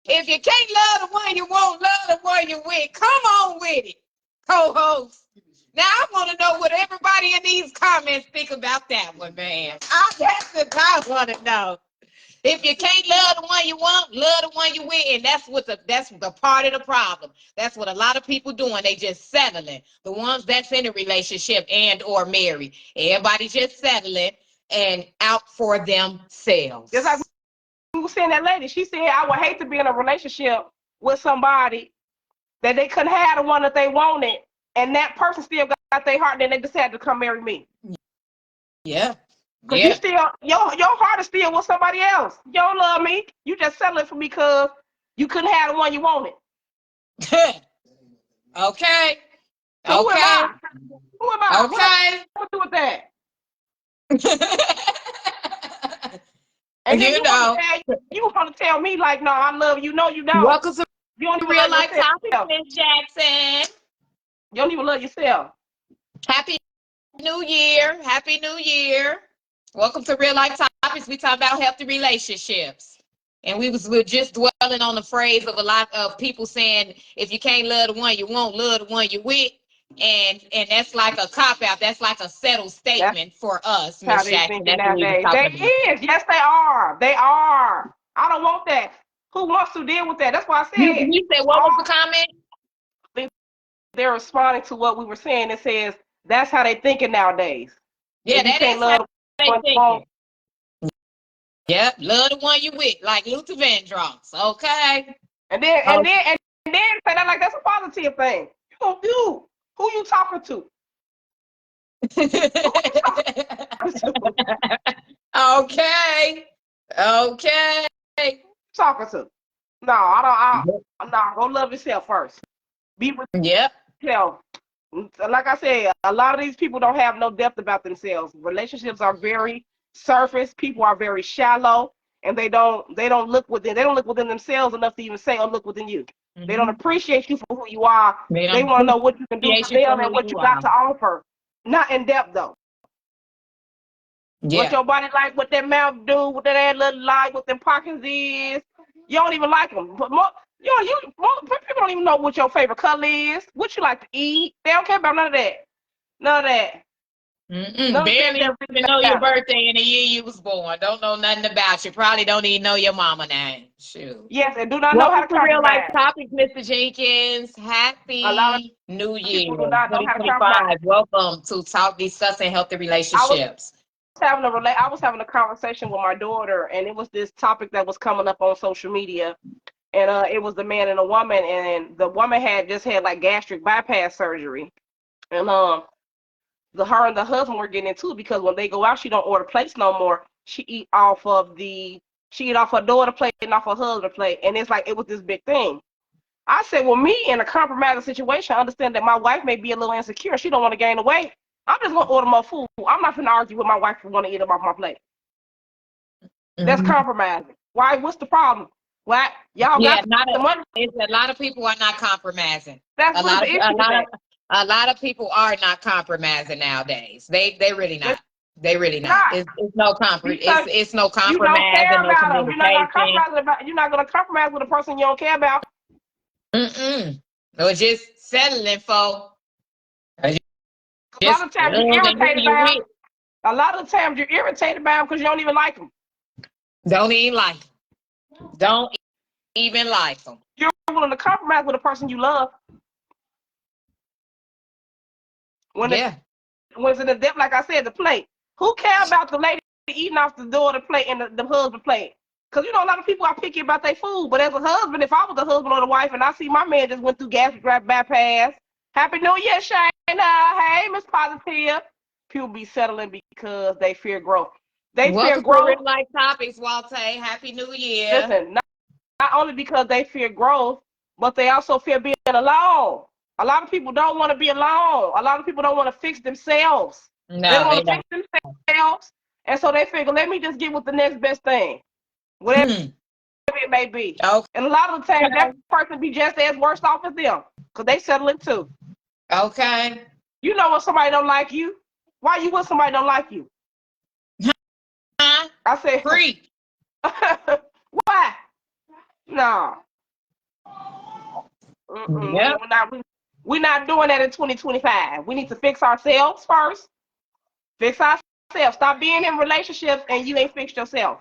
If you can't love the one you want, love the one you with. Come on with it, co-host. Now I want to know what everybody in these comments think about that one, man. That's what I want to know. If you can't love the one you want, love the one you with, and that's the part of the problem. That's what a lot of people doing. They just settling. The ones that's in a relationship and or married, everybody just settling and out for themselves. Just like we were saying, that lady, she said, I would hate to be in a relationship with somebody that they couldn't have the one that they wanted, and that person still got their heart, and they decided to come marry me. Yeah. Because you still, your heart is still with somebody else. You don't love me. You just settling for me because you couldn't have the one you wanted. Okay. So okay. Who am I? Okay. What do with that? And then you want to tell me like, no, I love you. No, you don't. Welcome to you don't even real life topic, Miss Jackson. You don't even love yourself. Happy New Year. Happy New Year. Welcome to Real Life Topics. We talk about healthy relationships. And we're just dwelling on the phrase of a lot of people saying, if you can't love the one you want, love the one you with. And that's like a cop-out. That's like a settled statement for us, Miss Jackson. That's what we were talking about. Is. Yes, they are. They are. I don't want that. Who wants to deal with that? That's why I said. You said, what was the comment? They're responding to what we were saying. It says, that's how they thinking nowadays. Yeah, that is how they thinking. Yep, love the one you with, like Luther Vandross. Okay. And then say that like that's a positive thing. You who you talking to? Okay. Talking to? No, I don't. I'm not. Go love yourself first. Be with yourself. Like I said, a lot of these people don't have no depth about themselves. Relationships are very surface. People are very shallow, and they don't look within. They don't look within themselves enough to even say, "Oh, look within you." Mm-hmm. They don't appreciate you for who you are. They want to know what you can do for them and what you got to offer. Not in depth though. Yeah. What your body like, what that mouth do, what that look like, what them pockets is. You don't even like them. But people don't even know what your favorite color is, what you like to eat. They don't care about none of that. None of that. Barely even know your birthday and the year you was born. Don't know nothing about you. Probably don't even know your mama name. Shoot. Yes, and do not know how to compromise. Real life topics, Mr. Jenkins. Happy New Year, 2025. Welcome to discussing healthy relationships. I was having a conversation with my daughter, and it was this topic that was coming up on social media, and it was the man and a woman, and the woman had just had like gastric bypass surgery, and her and the husband were getting into it because when they go out, she don't order plates no more. She eat off her daughter plate and off her husband plate, and it's like it was this big thing. I said, well, me in a compromising situation, I understand that my wife may be a little insecure. She don't want to gain the weight. I'm just gonna order more food. I'm not gonna argue with my wife for wanting to eat them off my plate. Mm-hmm. That's compromising. Why? What's the problem? Why y'all got the money? A lot of people are not compromising. That's a lot of people are not compromising nowadays. They really not. They really not. It's no compromise. It's no compromise. You don't care about them. You're not gonna compromise with a person you don't care about. Or just settling for. A lot of times you're irritated by them. A lot of times you're irritated by them because you don't even like them. Don't even like them. Don't even like them. You're willing to compromise with a person you love. When it's in the depth, like I said, the plate. Who cares about the lady eating off the daughter plate and the husband plate? Because a lot of people are picky about their food. But as a husband, if I was a husband or a wife and I see my man just went through gastric bypass, Happy New Year, Shayna. Hey, Miss Positive. People be settling because they fear growth. They fear growth. Real life topics, Walter. Happy New Year. Listen, only because they fear growth, but they also fear being alone. A lot of people don't want to be alone. A lot of people don't want to fix themselves. They don't No, want they to fix themselves. And so they figure, let me just get with the next best thing, whatever don't. it may be. Okay. And a lot of the times that person be just as worse off as them because they settle it too. Okay. You know when somebody don't like you? Why you with somebody don't like you? Huh? I said, Free. why? No. Yep. We're not doing that in 2025. We need to fix ourselves first. Fix ourselves. Stop being in relationships and you ain't fixed yourself.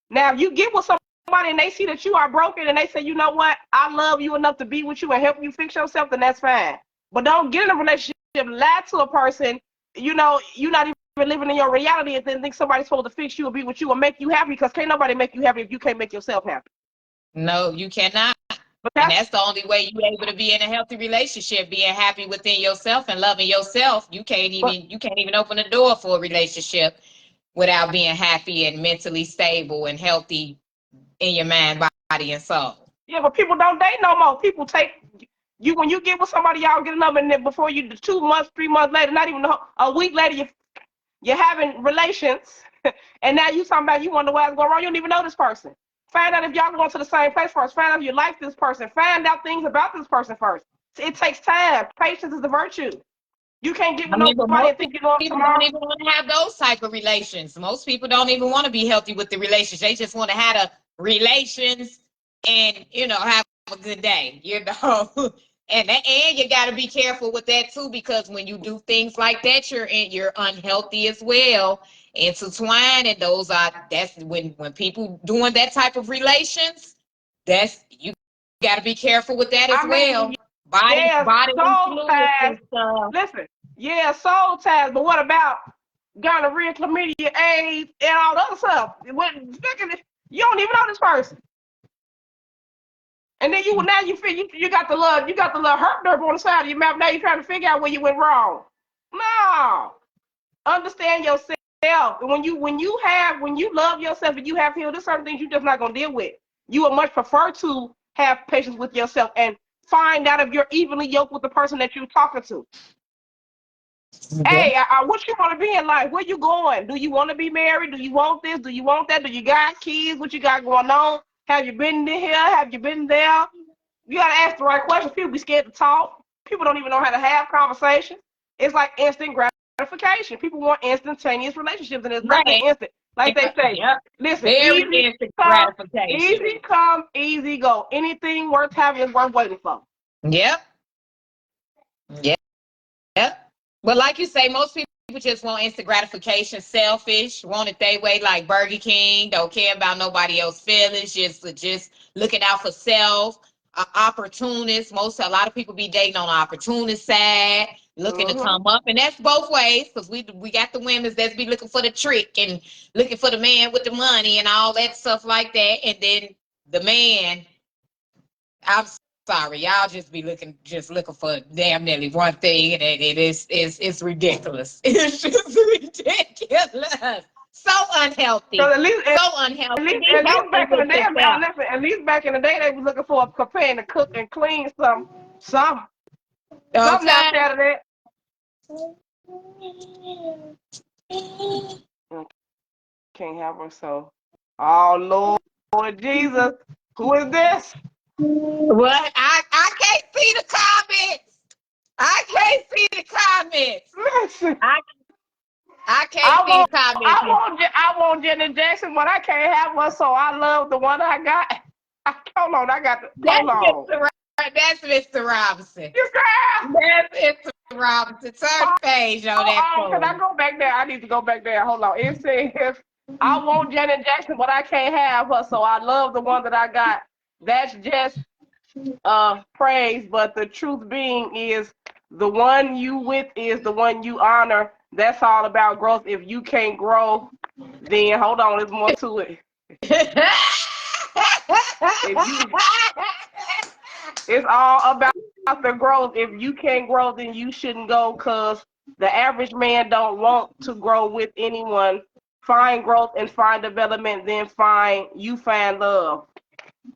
Now, if you get with somebody and they see that you are broken and they say, you know what, I love you enough to be with you and help you fix yourself, then that's fine. But don't get in a relationship, lie to a person, you're not even living in your reality and then think somebody's supposed to fix you or be with you or make you happy because can't nobody make you happy if you can't make yourself happy. No, you cannot. But And that's the only way you're able to be in a healthy relationship, being happy within yourself and loving yourself. You can't even open the door for a relationship without being happy and mentally stable and healthy in your mind, body, and soul. Yeah, but people don't date no more. People take you when you get with somebody, y'all get another, and then before you 2 months, 3 months later, not even a week later, you're having relations, and now you talking about you wonder what's going wrong. You don't even know this person. Find out if y'all going to the same place first. Find out if you like this person. Find out things about this person first. It takes time. Patience is a virtue. You can't get with But nobody most and think you're going people don't tomorrow. even want to have those type of relations. Most people don't even want to be healthy with the relations. They just want to have the relations and have a good day. And you got to be careful with that too, because when you do things like that, you're unhealthy as well. Intertwined, and that's when people doing that type of relations. That's you got to be careful with that as I well. mean, Body yeah, bodily soul fluids ties. and stuff. Listen, yeah, soul ties. But what about gonorrhea, chlamydia, AIDS, and all the other stuff? You don't even know this person. And then you feel you got the little hurt nerve on the side of your mouth. Now you're trying to figure out where you went wrong. No, understand yourself. And when you love yourself and you have healed, there's certain things you're just not gonna deal with. You would much prefer to have patience with yourself and find out if you're evenly yoked with the person that you're talking to. Yeah. Hey, what you want to be in life? Where you going? Do you want to be married? Do you want this? Do you want that? Do you got kids? What you got going on? Have you been here? Have you been there? You got to ask the right questions. People be scared to talk. People don't even know how to have conversations. It's like instant gratification. People want instantaneous relationships, and there's nothing Right. instant. Like they say, Yep. listen, Very instant gratification. easy come, easy go. Anything worth having is worth waiting for. Yep. Yep. Yep. But like you say, most people just want instant gratification, selfish, want it their way, like Burger King, don't care about nobody else's feelings, just looking out for self. Opportunists. A lot of people be dating on the opportunist side, looking to Mm-hmm. come up, and that's both ways, because we got the women that's be looking for the trick and looking for the man with the money and all that stuff like that, and then the man. I'm sorry, y'all just looking for damn nearly one thing, and it's ridiculous. It's just ridiculous. So unhealthy. Because So unhealthy. Be at least healthy back in the with day, yourself. listen, at least back in the day, they was looking for a companion to cook and clean some something Okay. outside of that. Can't have her, so. Oh Lord Jesus, who is this? What? I can't see the comments. I can't see the comments. Listen, I can't see the comments. I want Janet Jackson, but I can't have one, so I love the one I got. Hold on, hold That's on. Mr. Robinson. You girl. That's Mr. Robinson. Turn the page on that Can I phone. go back there? I need to go back there. Hold on. It says, I want Janet Jackson, but I can't have her, so I love the one that I got. That's just praise, but the truth being is the one you with is the one you honor. That's all about growth. If you can't grow, then hold on, there's more to it. If you, it's all about the growth. If you can't grow, then you shouldn't go, because the average man don't want to grow with anyone. Find growth and find development, then find love.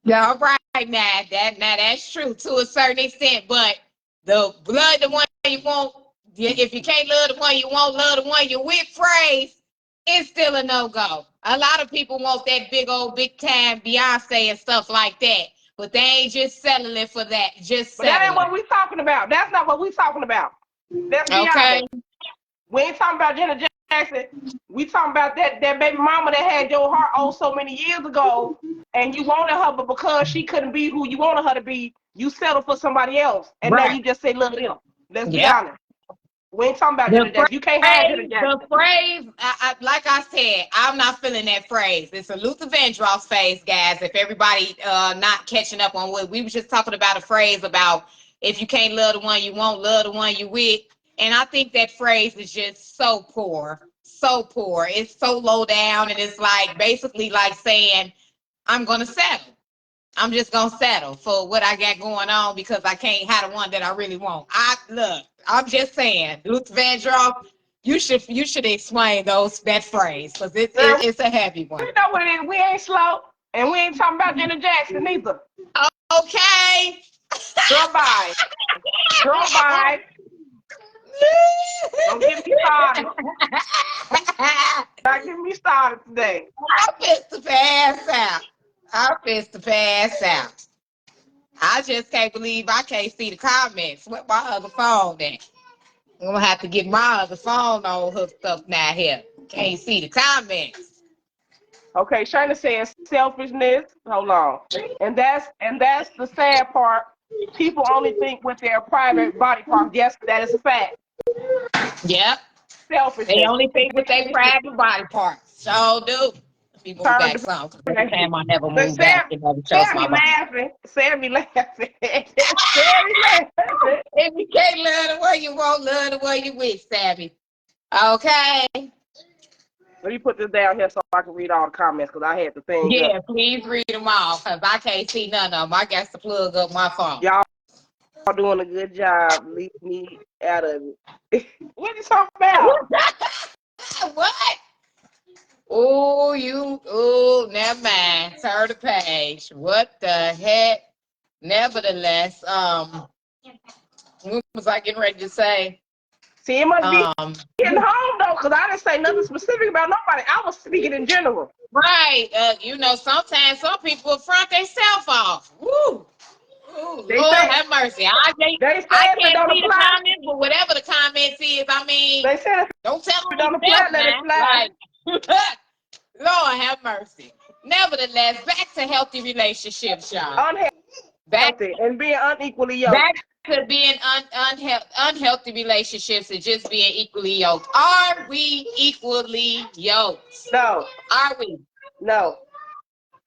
Yeah, all right now. That's true to a certain extent, but the blood the one you want, if you can't love the one you want, love the one you with phrase, it's still a no-go. A lot of people want that big old big time Beyonce and stuff like that. But they ain't just settling for that. Just But that ain't settling. what we talking about. That's not what we talking about. Let's be Okay. honest. We ain't talking about Janet Jackson. We talking about that baby mama that had your heart oh so many years ago, and you wanted her, but because she couldn't be who you wanted her to be, you settled for somebody else, and now Right. you just say love them. Let's be Yep. honest. We ain't talking about The Janet Jackson. You can't have Janet the Jackson. phrase, like I said, I'm not feeling that phrase. It's a Luther Vandross phase, guys. If everybody not catching up on what we were just talking about, a phrase about if you can't love the one you want, love the one you with. And I think that phrase is just so poor, so poor. It's so low down, and it's like basically like saying, I'm gonna settle. I'm just gonna settle for what I got going on because I can't have the one that I really want. I'm just saying, Luther Vandross, you should explain that phrase because Girl, it's a heavy one. we know what it is. We ain't slow, and we ain't talking about Janet Jackson either. Okay. Girl, bye. Girl, bye. Don't get me started. Don't get me started today. I'm pissed to pass out. I'm pissed to pass out. I just can't believe I can't see the comments with my other phone then. I'm gonna have to get my other phone on hooked up now here. Can't see the comments. Okay, Shayna says selfishness. Hold on, and that's the sad part. People only think with their private body parts. Yes, that is a fact. Yep. They Selfishness. only think with their private body parts. So do. Let me move Turn back the some. Every crazy. time I never But move back, it never shows my Sammy body. laughing. Sammy laughing. Sammy laughing. If you can't love the way you want, love the way you with, Savvy. Okay. Let me put this down here so I can read all the comments because I had the thing up. Yeah, please read them all because I can't see none of them. I got to plug up my phone. Y'all doing a good job. Leave me out of it. What are you talking about? What? Never mind. Turn the page. What the heck? Nevertheless, what was I getting ready to say? See, it must be getting home though, because I didn't say nothing specific about nobody. I was speaking in general. Right. Sometimes some people front themselves off. Woo. Ooh, They Lord say have mercy. they say I if it can't don't see the apply. comments, but whatever the comments is, I mean, They said if don't tell it them don't apply, yourself let it now. fly. Like, Lord have mercy. Nevertheless, back to healthy relationships, y'all. Back Unhealthy and being unequally yoked. back to being unhealthy relationships and just being equally yoked. Are we equally yoked? No, Are we? no,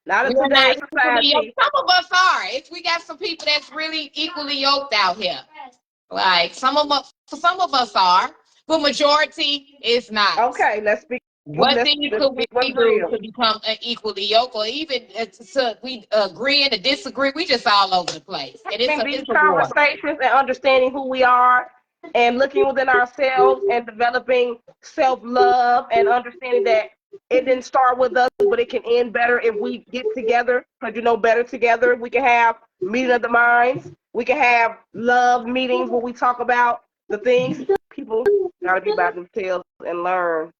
not in We are not today's equally yoked. society. Some of us are. We got some people that's really equally yoked out here. Like some of us are, but majority is not. Okay, let's speak. What Let's things could we what's do real. to become equally yoked, or even we agree and to disagree? We just all over the place, and Having it's these a war. conversations and understanding who we are and looking within ourselves and developing self-love and understanding that it didn't start with us, but it can end better if we get together. Because better together. We can have meeting of the minds. We can have love meetings where we talk about the things. People gotta be by themselves and learn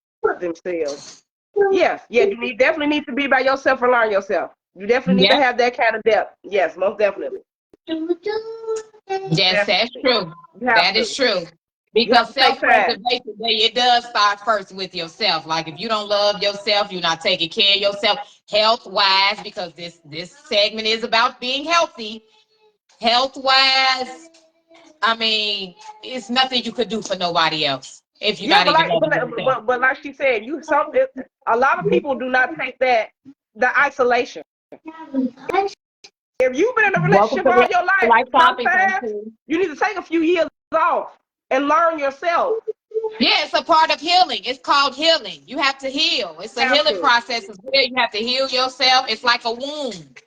themselves. Yes, yeah, definitely need to be by yourself and learn yourself. You definitely need to Yep. have that kind of depth. Yes, most definitely. Yes, that's true. That is true. You have Because to take time. self-preservation, it does start first with yourself. Like if you don't love yourself, you're not taking care of yourself health-wise, because this segment is about being healthy. Health-wise, I mean, it's nothing you could do for nobody else if you're Yeah, not even loving yourself. but like she said, a lot of people do not take the isolation. If you've been in a Welcome relationship to all the your life, life topic. sometimes you need to take a few years off and learn yourself. Yeah, it's a part of healing. It's called healing. You have to heal. It's a healing process as well. You have to heal yourself. It's like a wound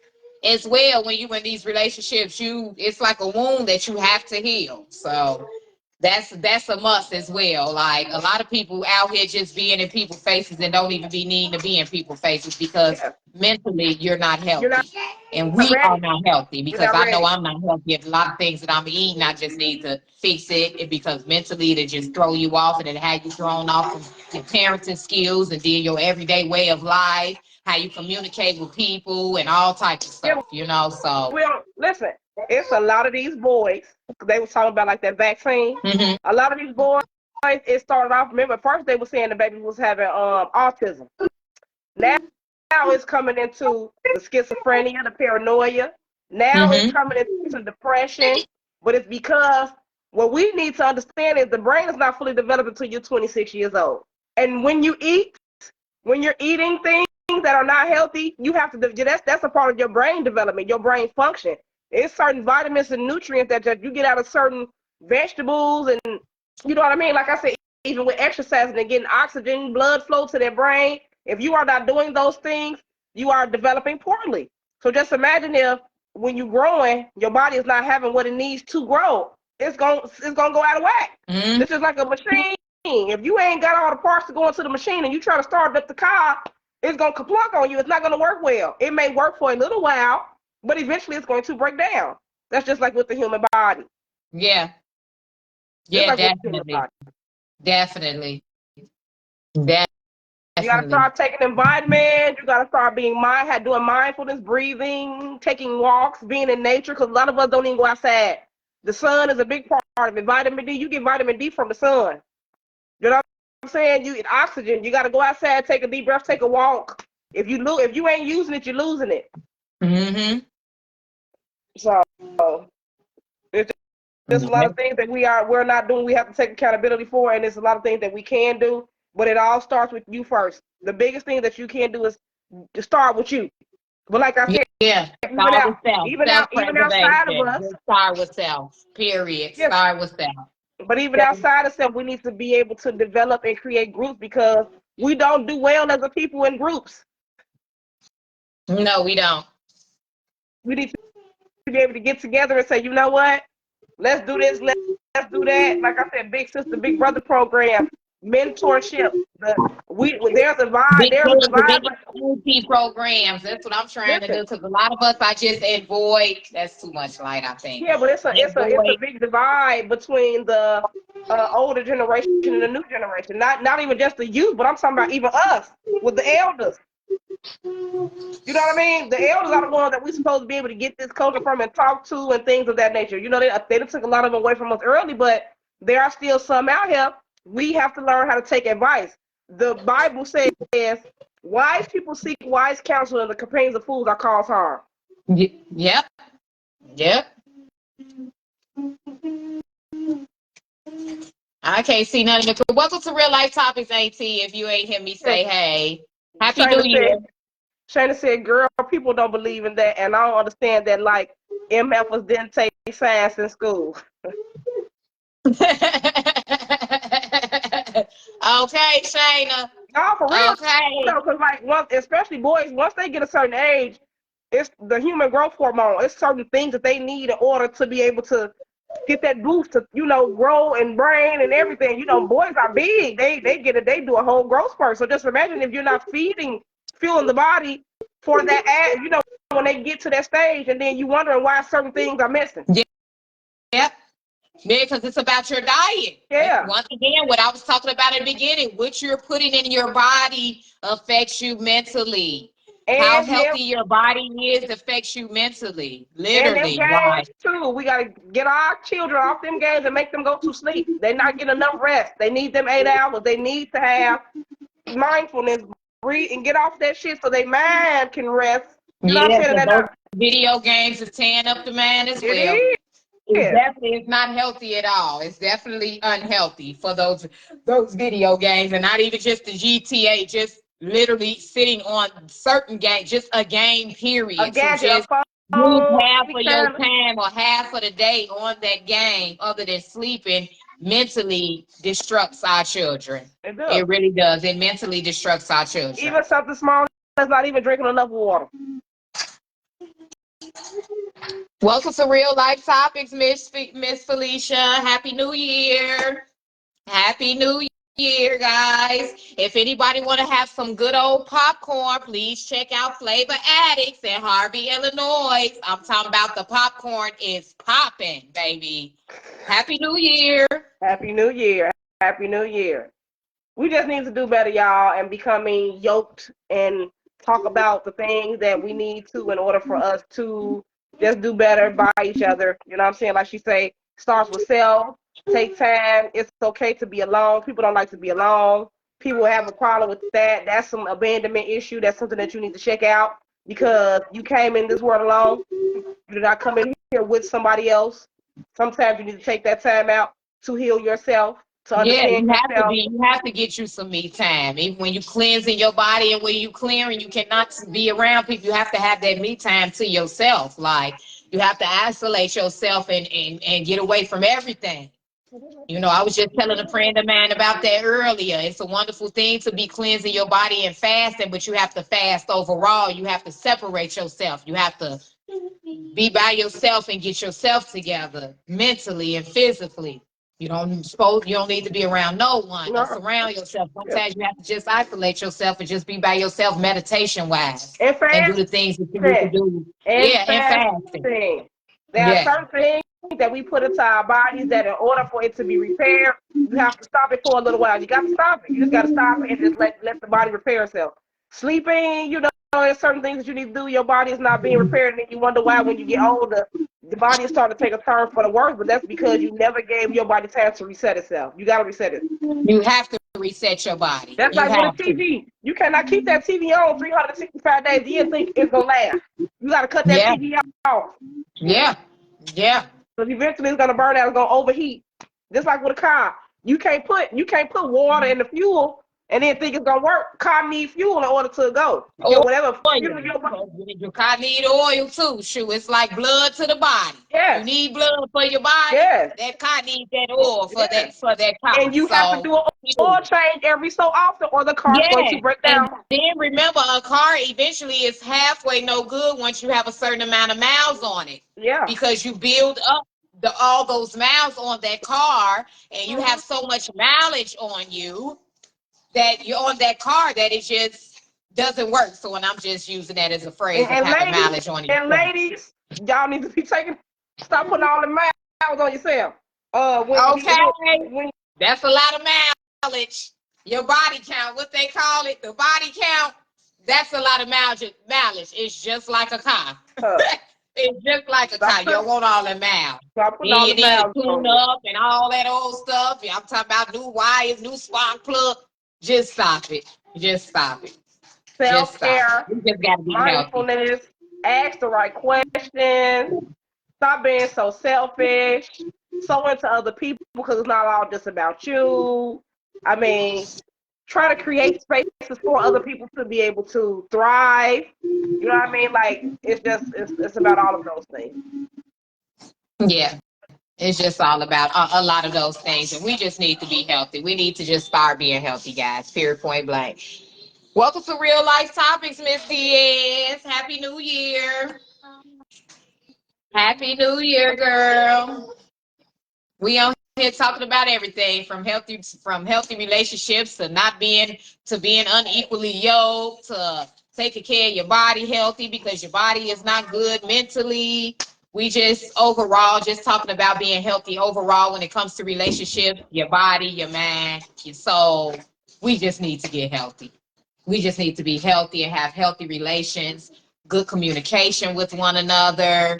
as well. When you in these relationships, it's like a wound that you have to heal. So That's a must as well. Like a lot of people out here just being in people's faces and don't even be needing to be in people's faces because Yeah. mentally you're not You're healthy. And not we are ready. not healthy You're because not I know ready. I'm not healthy. If a lot of things that I'm eating, I just need to fix it because mentally they just throw you off and it had you thrown off from your parenting skills and then your everyday way of life, how you communicate with people and all types of Yeah, stuff, you know. So we don't listen. It's a lot of these boys. They were talking about like that vaccine. mhm, A lot of these boys, it started off. Remember, at first they were saying the baby was having autism. Now it's coming into the schizophrenia, the paranoia. Now it's mhm, coming into depression. But it's because what we need to understand is the brain is not fully developed until you're 26 years old. And when you eat, when you're eating things that are not healthy, you have to. That's a part of your brain development, your brain function. It's certain vitamins and nutrients that you get out of certain vegetables, and you know what I mean. Like I said, even with exercising and getting oxygen, blood flow to their brain. If you are not doing those things, you are developing poorly. So just imagine if when you're growing, your body is not having what it needs to grow. It's gonna go out of whack. mhm. This is like a machine. If you ain't got all the parts to go into the machine and you try to start up the car, it's gonna kaplunk on you. It's not gonna work well. It may work for a little while, but eventually it's going to break down. That's just like with the human body. Yeah, Just yeah, like with the human definitely, body. definitely, You gotta definitely. start taking environment. You gotta start doing mindfulness, breathing, taking walks, being in nature. Because a lot of us don't even go outside. The sun is a big part of it. Vitamin D, you get vitamin D from the sun. You know what I'm saying? You get oxygen. You gotta go outside, take a deep breath, take a walk. If you ain't using it, you're losing it. Mm-hmm. So it's just a lot of things that we're not doing. We have to take accountability for, and there's a lot of things that we can do. But it all starts with you first. The biggest thing that you can do is to start with you. But like I said, Yeah, even start out, with self, even outside of self-preservation. us, Just start with self, period. yes. Start with self. But even outside of self, we need to be able to develop and create groups because we don't do well as a people in groups. No, we don't. We need to be able to get together and say, you know what? Let's do this. Let's do that. Like I said, big sister, big brother program, mentorship. There's a vibe. Big There's a kids, divide. big community programs. That's what I'm trying to Listen, do because a lot of us, I just avoid. That's too much light, I think. yeah, but it's a Avoid. big divide between the older generation and the new generation. Not even just the youth, but I'm talking about even us with the elders. You know what I mean? The elders are the ones that we're supposed to be able to get this culture from and talk to and things of that nature. You know, they took a lot of them away from us early, but there are still some out here. We have to learn how to take advice. The Bible says, wise people seek wise counsel, and the companions of fools are caused harm. Yep, yep. I can't see nothing. Welcome to Real Life Topics, AT. If you ain't hear me say, hey, Happy New Shayna Year. said, Shayna said, girl, people don't believe in that, and I don't understand that. Like, MFers didn't take science in school. Okay, Shayna. No, for real Okay. though, because like especially boys, once they get a certain age, it's the human growth hormone. It's certain things that they need in order to be able to get that boost to grow and brain and everything. Boys are big. They do a whole growth spurt. So just imagine if you're not fueling the body for that when they get to that stage, and then you wondering why certain things are missing. Yep. Because it's about your diet. Yeah, Once again, what I was talking about in the beginning, what you're putting in your body affects you mentally. How and healthy your body is affects you mentally. them Literally. Like, games too. We gotta get our children off them games and make them go to sleep. They're not getting enough rest. They need them 8 hours. They need to have mindfulness, breathe, and get off that shit so their mind can rest. You know what I'm yeah, saying? because And those video games is tearing up the mind as well. it It is. definitely is not healthy at all. It's definitely unhealthy for those video games, and not even just the GTA, just literally sitting on certain games, just a game A period to gadget, a just use phone, half any of your kind of time or half of the day on that game other than sleeping mentally destructs our children. it does. It really does. It mentally destructs our children. Even something small that's not even drinking enough water. Welcome to Real Life Topics, Miss Felicia. Happy New Year. Happy New Year, guys. If anybody want to have some good old popcorn, please check out Flavor Addicts in Harvey, Illinois. I'm talking about the popcorn is popping, baby. Happy New Year. Happy New Year. Happy New Year. We just need to do better, y'all, and becoming yoked and talk about the things that we need to in order for us to just do better by each other. You know what I'm saying? Like she say, starts with self, take time. It's okay to be alone. People don't like to be alone. People have a problem with that. That's some abandonment issue. That's something that you need to check out because you came in this world alone. You did not come in here with somebody else. Sometimes you need to take that time out to heal yourself, to Yeah, understand yourself. you have to get you some me time. Even when you cleansing your body and when you clearing, you cannot be around people. You have to have that me time to yourself. Like you have to isolate yourself and get away from everything. You know, I was just telling a friend of mine about that earlier. It's a wonderful thing to be cleansing your body and fasting, but you have to fast overall. You have to separate yourself. You have to be by yourself and get yourself together mentally and physically. You don't need to be around no one or No. surround yourself. Sometimes you have to just isolate yourself and just be by yourself meditation wise And and do the things that you need to fasting. do. And Yeah, and fasting. fasting. There are Yeah. certain things that we put into our bodies that in order for it to be repaired, you have to stop it for a little while. You got to stop it. You just got to stop it and just let the body repair itself. Sleeping, there's certain things that you need to do. Your body is not being repaired, and then you wonder why when you get older, the body is starting to take a turn for the worse, but that's because you never gave your body time to reset itself. You got to reset it. You have to reset your body. That's You like with a have to. TV. You cannot keep that TV on 365 days a year and think it's going to last. You got to cut that Yeah. TV off. Yeah. Yeah. Because eventually it's going to burn out. It's going to overheat. Just like with a car. You can't put water in the fuel and then think it's going to work. Car needs fuel in order to go. Whatever fuel your body. Your car need oil too. Shoot, it's like blood to the body. You Yes. need blood for your body. Yes. That car needs that oil for Yes. that car. And you have to do an oil change every so often or the car's going yeah. to break And down. then remember, a car eventually is halfway no good once you have a certain amount of miles on it. Yeah. Because you build up all those miles on that car, and you have so much mileage on you that you're on that car that it just doesn't work. So when I'm just using that as a phrase of having mileage on it. And ladies, y'all need to be stop putting all the miles on yourself. That's a lot of mileage. Your body count, what they call it, the body count, that's a lot of mileage. It's just like a car. It's just like a car. You don't want all that miles. Then you need to tune up and all that old stuff. I'm talking about new wires, new spark plug. Just stop it. Just stop it. Self-care, You just got to be mindfulness, healthy. ask the right questions, stop being so selfish, so into other people because it's not all just about you. I mean, try to create spaces for other people to be able to thrive. You know what I mean? Like it's about all of those things. Yeah. It's just all about a lot of those things. And we just need to be healthy. We need to just start being healthy, guys. Period, point blank. Welcome to Real Life Topics, Miss Diaz. Happy New Year. Happy New Year, girl. We on here talking about everything from healthy relationships to being unequally yoked to taking care of your body healthy because your body is not good mentally. We just overall just talking about being healthy overall when it comes to relationships, your body, your mind, your soul. We just need to get healthy. We just need to be healthy and have healthy relations, good communication with one another,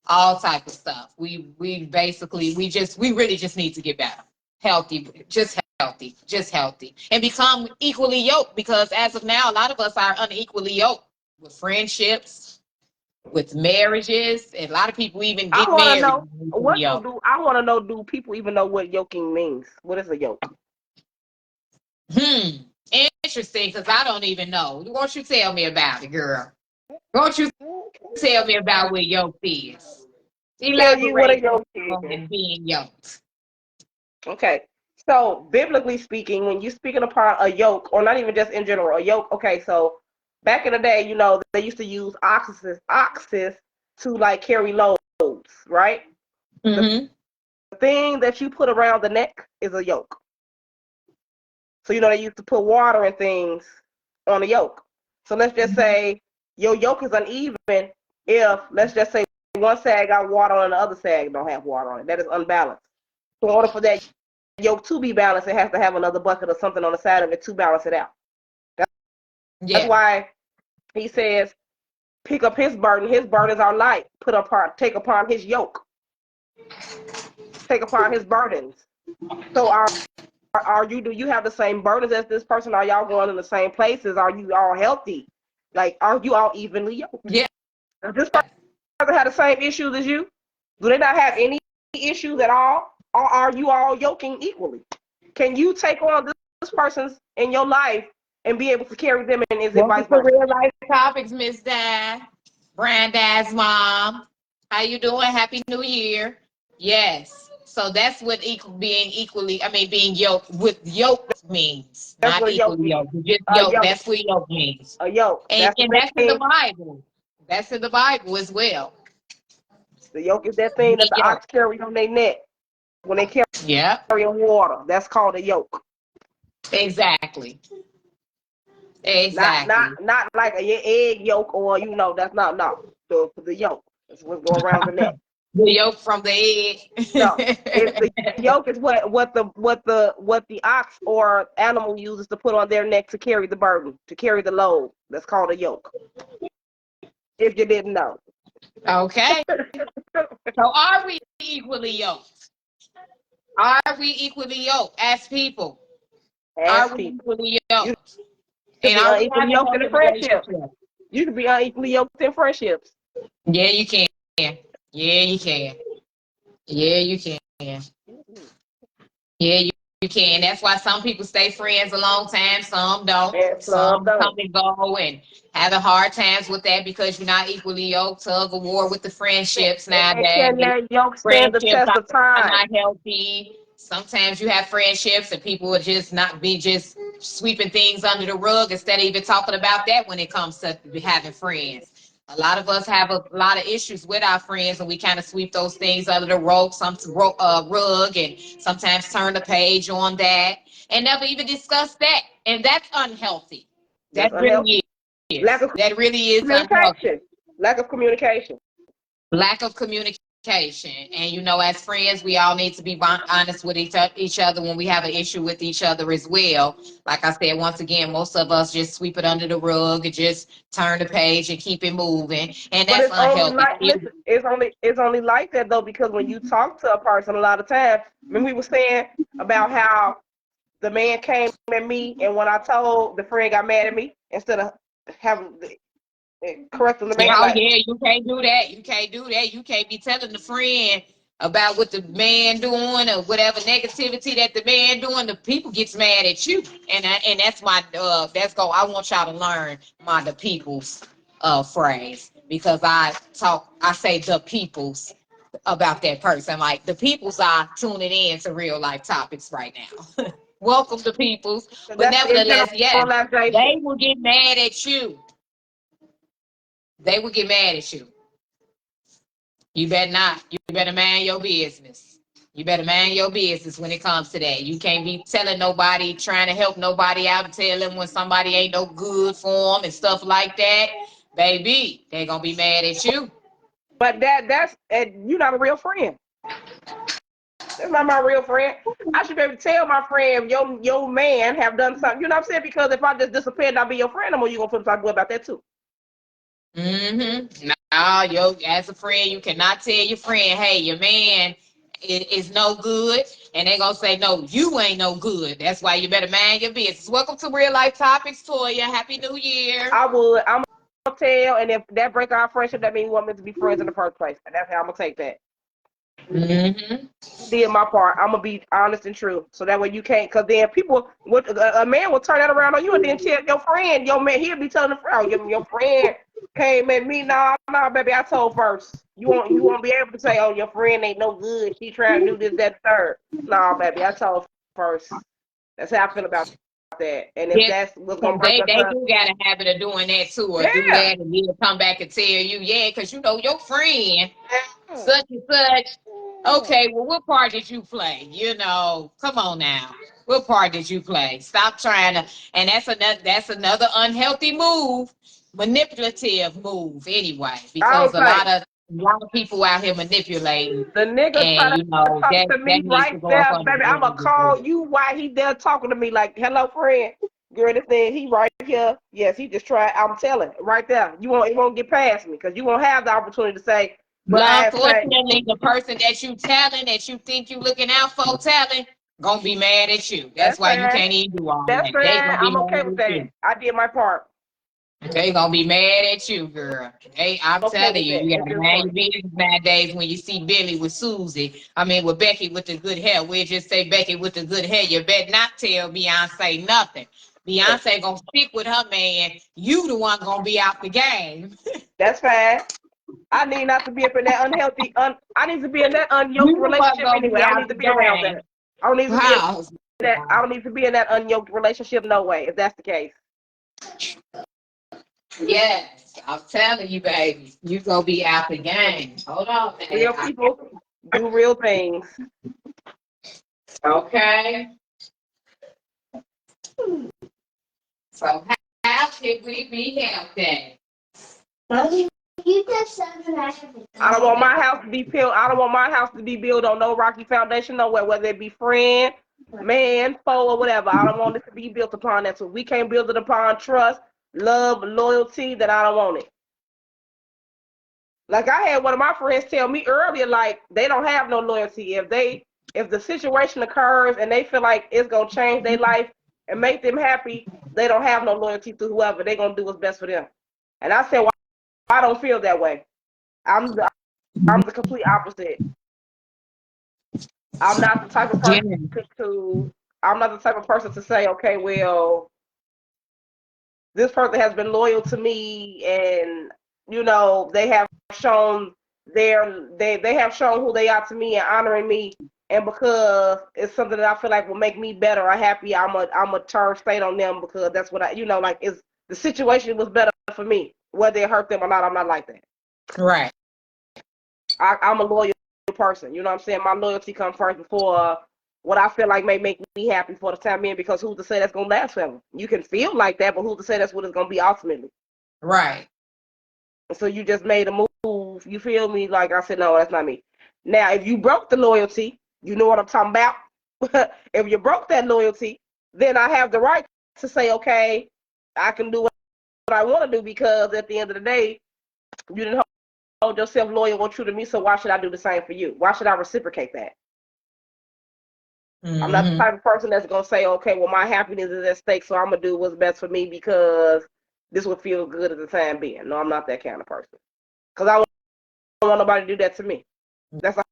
all type of stuff. We really just need to get better. Healthy, just healthy. And become equally yoked because as of now, a lot of us are unequally yoked with friendships, with marriages, and a lot of people even get married. I want to know, do people even know what yoking means? What is a yoke? Interesting, because I don't even know. Won't you tell me about it, girl? Won't you tell me about what yoke is? Elaborate on being yoked. Okay. So, biblically speaking, when you're speaking upon a yoke, or not even just in general, a yoke, okay, so back in the day, they used to use oxes to like carry loads, right? Mm-hmm. The thing that you put around the neck is a yoke. So you know they used to put water and things on the yoke. So let's just say your yoke is uneven if, let's just say, one sag got water on and the other sag don't have water on it. That is unbalanced. So in order for that yoke to be balanced, it has to have another bucket or something on the side of it to balance it out. That's why he says, pick up his burden. His burdens are light. Take upon his yoke. Take upon his burdens. So do you have the same burdens as this person? Are y'all going in the same places? Are you all healthy? Like, are you all evenly yoked? Yeah. Does this person have the same issues as you? Do they not have any issues at all? Or are you all yoking equally? Can you take on this person's in your life and be able to carry them, and is it vice Welcome to versa? Real Life Topics, Miss Di. Brandad's mom. How you doing? Happy New Year. Yes. So that's what being yoked with yoked means. That's Not what a yoke equally means. yoked. Just A yoked. yoke. That's what yoke means. A yoke. And, That's and the that's in the thing. Bible. That's in the Bible as well. The yoke is that thing that the ox carry on their neck when they carry Yeah. water. That's called a yoke. Exactly. Not like a egg yolk, or that's not the yoke. That's what's going around the neck. The yolk from the No, it's egg. the yoke is what the ox or animal uses to put on their neck to carry the burden, to carry the load. That's called a yoke. If you didn't know. Okay. So are we equally yoked? Are we equally yoked as people? As Are we people, equally you yoked? could And be are we unequally having yoked in healthy a friendship. relationships? You could be unequally yoked in friendships. Yeah, you can. Yeah, you can. Yeah, you can. Yeah, you can. That's why some people stay friends a long time, some don't. And some Some come don't. and go and having hard times with that because you're not equally yoked. Tug of war with the friendships And can nowadays. that yoke stand the Friendships test of are time? not healthy. Sometimes you have friendships and people will just not be just sweeping things under the rug instead of even talking about that when it comes to having friends. A lot of us have a lot of issues with our friends, and we kind of sweep those things under the rug, and sometimes turn the page on that and never even discuss that. And that's unhealthy. That's That really unhealthy. Lack is. of That really is unhealthy. communication. Lack of communication. Lack of communication. And as friends, we all need to be honest with each other when we have an issue with each other as well. Like I said, once again, most of us just sweep it under the rug and just turn the page and keep it moving, and But that's it's only unhealthy. like, listen, it's only like that though, because when you talk to a person a lot of times, when we were saying about how the man came at me, and when I told the friend got mad at me, instead of having correcting the Yeah, man, oh like, yeah, you can't do that. You can't do that. You can't be telling the friend about what the man doing or whatever negativity that the man doing. The people gets mad at you, and that's my that's go. I want y'all to learn the people's phrase, because I say the people's about that person. Like the people's are tuning in to Real Life Topics right now. Welcome to people's, but that's in nevertheless, yes, generalization. they will get mad at you. They will get mad at you. You better not. You better mind your business. You better mind your business when it comes to that. You can't be telling nobody, trying to help nobody out, and tell them when somebody ain't no good for them and stuff like that. Baby, they're gonna be mad at you. But that's you're not a real friend. That's not my real friend. I should be able to tell my friend if your man have done something. You know what I'm saying? Because if I just disappear and not be your friend, I'm you gonna feel talk about that too. Mm-hmm. No, as a friend, you cannot tell your friend, hey, your man is no good. And they're gonna say, no, you ain't no good. That's why you better mind your business. Welcome to Real Life Topics, Toya. Happy New Year. I'm gonna tell, and if that break our friendship, that means we want meant to be friends in the first place. And that's how I'm gonna take that. Mm-hmm. Did my part. I'm gonna be honest and true, so that way you can't. Cause then people, a man will turn that around on you, and then tell your friend, your man, he'll be telling the friend, oh, your friend came at me. Nah, baby, I told first. You won't be able to say, oh, your friend ain't no good. She trying to do this, that, third. Nah, baby, I told first. That's how I feel about that. And if Yeah, that's what's gonna because break us they up, do got a habit of doing that too, or do yeah. that, and then come back and tell you, yeah, because you know your friend Yeah. such and such. Okay, well, what part did you play? You know, come on now. What part did you play? Stop trying to, and that's another unhealthy move, manipulative move anyway, I because don't think a lot of people out here manipulating, the nigga and try you to know talk that to me that needs to right go up there, under baby. the I'ma rug as well. call you while he there talking to me like, hello, friend. Girl, this thing, he right here. Yes, he just tried. I'm telling right there. It won't get past me because you won't have the opportunity to say, But lie and say, unfortunately, the person that you telling, that you think you looking out for telling, gonna be mad at you. That's that's why you fine. can't even do all That's that. They fine. gonna be I'm okay with mad at that. you. I did my part. They gonna be mad at you, girl. Hey, I'm I'm okay telling with you, that you at gotta this mind point. your business nowadays when you see Billy with Susie. I mean, with Becky with the good hair. We'll just say Becky with the good hair. You better not tell Beyonce nothing. Yeah, Beyonce gonna stick with her man. You the one gonna be out the game. that's fine. I need not to be up in that unhealthy. I need to be in that unyoked You the one relationship gonna anyway. be I don't out need to the be around game. that. I don't need to be in How? that. I don't need to be in that unyoked relationship. No way. If that's the case, Yes, I'm telling you, baby, you gonna be out the game. Hold on, real man. people do real things. Okay. So how should we be healthy? I don't want my house to be built. I don't want my house to be built on no rocky foundation nowhere, whether it be friend, man, foe, or whatever. I don't want it to be built upon that. So we can't build it upon trust, love, loyalty. That I don't want it. Like I had one of my friends tell me earlier, like they don't have no loyalty. If the situation occurs and they feel like it's gonna change their life and make them happy, they don't have no loyalty to whoever. They're gonna do what's best for them. And I said, well, I don't feel that way. I'm the I'm the complete opposite. I'm not the type of Yeah. person to I'm not the type of person to say, okay, well, this person has been loyal to me and they have shown they have shown who they are to me and honoring me, and because it's something that I feel like will make me better or happy, I'm a turn state on them because that's what I like is the situation was better for me. Whether it hurt them or not, I'm not like that. Right. I'm a loyal person. You know what I'm saying? My loyalty comes first before what I feel like may make me happy for the time being, because who's to say that's gonna last forever? You can feel like that, but who's to say that's what it's gonna be ultimately? Right. So you just made a move. You feel me? Like I said, no, that's not me. Now, if you broke the loyalty, you know what I'm talking about. If you broke that loyalty, then I have the right to say, okay, I can do what I want to do, because at the end of the day, you didn't hold yourself loyal or true to me. So why should I do the same for you? Why should I reciprocate that? I'm not the Mm-hmm. type of person that's gonna say, okay, well, my happiness is at stake, so I'm gonna do what's best for me because this will feel good at the time being. No, I'm not that kind of person. Because I don't want nobody to do that to me. That's a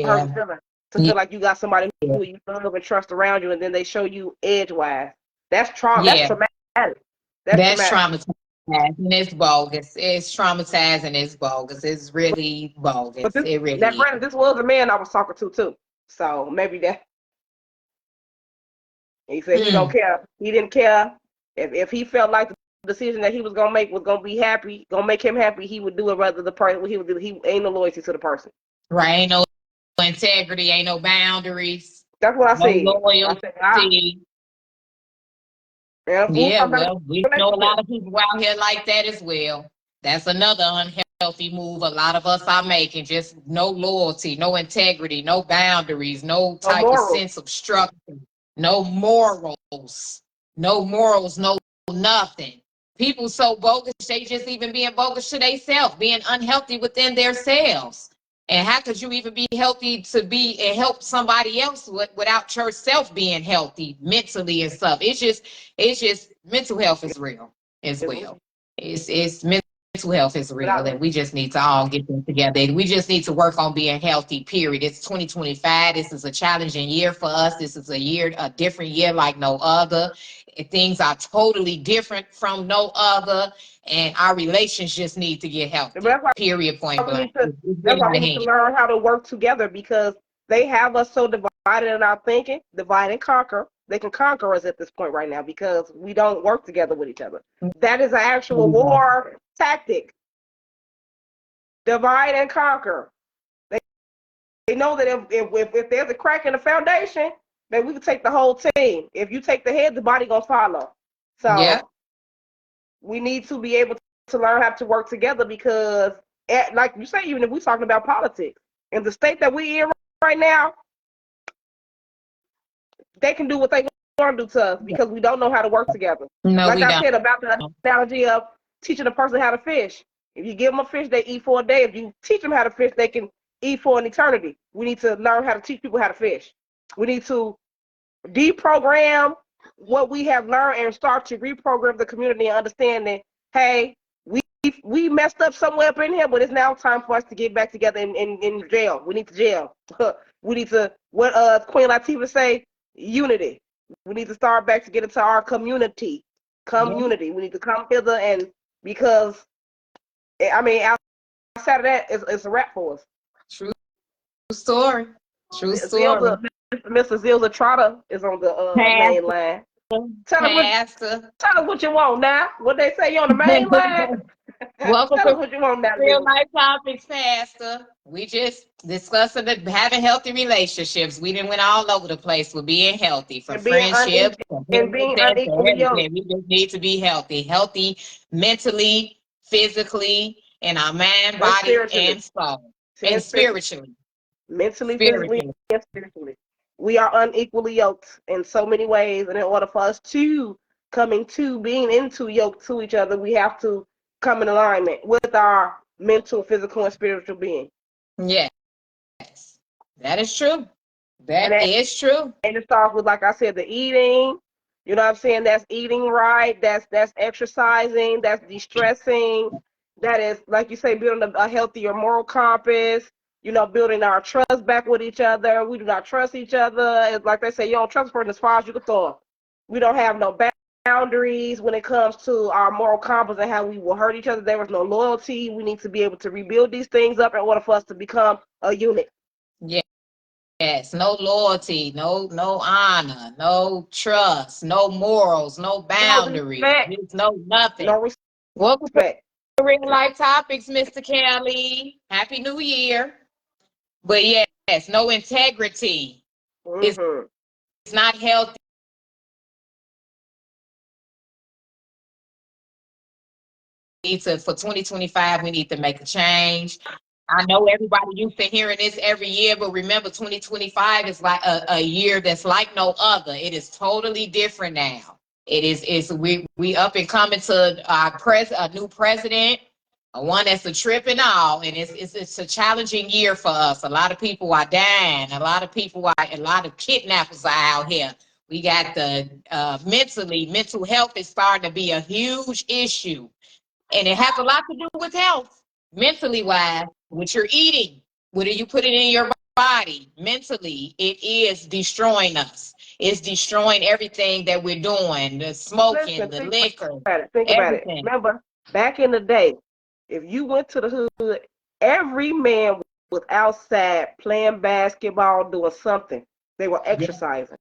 hurting Yeah. feeling. To feel like you got somebody who you love and trust around you, and then they show you edgewise. That's trauma. That's Yeah. traumatic. That's That's traumatic. traumatizing and it's bogus. It's traumatizing. It's bogus. It's really But bogus. this, It now, really is. granted, this was a man I was talking to too. So maybe that he said he don't Mm. care. He didn't care if he felt like the decision that he was gonna make was gonna be happy, gonna make him happy. He would do it rather the person he would do. He ain't no loyalty to the person. Right. Ain't no integrity. Ain't no boundaries. That's what I No said. I said, loyalty. yeah, food Yeah, come back well, we know a relationship. lot of people out here like that as well. That's another unhealthy move a lot of us are making. Just no loyalty, no integrity, no boundaries, no No type of morals. sense of structure, no morals, no morals, no nothing. People so bogus, they just even being bogus to themselves, being unhealthy within themselves. And how could you even be healthy to be and help somebody else without yourself being healthy mentally and stuff? It's just mental health is real as It's well. It's mental health is real, without and we just need to all get them together. We just need to work on being healthy. Period. It's 2025. This is a challenging year for us. This is a different year like no other. Things are totally different from no other, and our relations just need to get but healthy. Period. why Point we blank. need to It's that's really why the we need to hand. learn how to work together, because they have us so divided in our thinking, divide and conquer. they can conquer us at this point right now because we don't work together with each other. That is an actual war tactic. Divide and conquer. They know that if there's a crack in the foundation, then we can take the whole team. If you take the head, the body gonna follow. So we need to be able to learn how to work together because, like you say, even if we're talking about politics, in the state that we in right now, they can do what they want to do to us because we don't know how to work together. No, like we I don't. said about the analogy of teaching a person how to fish. If you give them a fish, they eat for a day. If you teach them how to fish, they can eat for an eternity. We need to learn how to teach people how to fish. We need to deprogram what we have learned and start to reprogram the community and understand that, hey, we messed up somewhere up in here, but it's now time for us to get back together in jail. We need to jail. We need to, what Queen Latifah say, unity. We need to start back to get into our community. We need to come hither, and because, I mean, outside of that, it's a wrap for us. True story. True story. Mr. Zilza Trotter is on the main line. Tell us what you want now. What they say, you on the main line? Welcome Tell us to what you want now. Real Life Topics, Pastor. We just discussing having healthy relationships. We didn't went all over the place with being healthy, for friendships, and being unequally yoked. We just need to be healthy mentally, physically, in our mind, body, and soul, and spiritually. Mentally, physically, and spiritually. We are unequally yoked in so many ways, and in order for us to being into yoked to each other, we have to come in alignment with our mental, physical, and spiritual being. Yes, that is true. That is true. And it starts with, like I said, the eating. You know what I'm saying? That's eating right. That's exercising. That's de-stressing. That is, like you say, building a healthier moral compass. You know, building our trust back with each other. We do not trust each other. It's like they say, you don't trust a person as far as you can throw them. We don't have no boundaries when it comes to our moral compass and how we will hurt each other. There was no loyalty. We need to be able to rebuild these things up in order for us to become a unit. Yeah. Yes, no loyalty, no honor, no trust, no morals, no boundaries, no nothing. No respect. Welcome to Real Life Topics, Mr. Kelly. Happy New Year. But yes, no integrity. It's not healthy. For 2025, we need to make a change. I know everybody used to hearing this every year, but remember, 2025 is like a year that's like no other. It is totally different now. We up and coming to a new president, one that's a trip and all, and it's a challenging year for us. A lot of people are dying. A lot of kidnappers are out here. We got the mental health is starting to be a huge issue. And it has a lot to do with health, mentally wise, what you're eating, what are you putting in your body. Mentally, it is destroying us. It's destroying everything that we're doing, the smoking, the liquor. Think about it. Remember, back in the day, if you went to the hood, every man was outside playing basketball, doing something. They were exercising.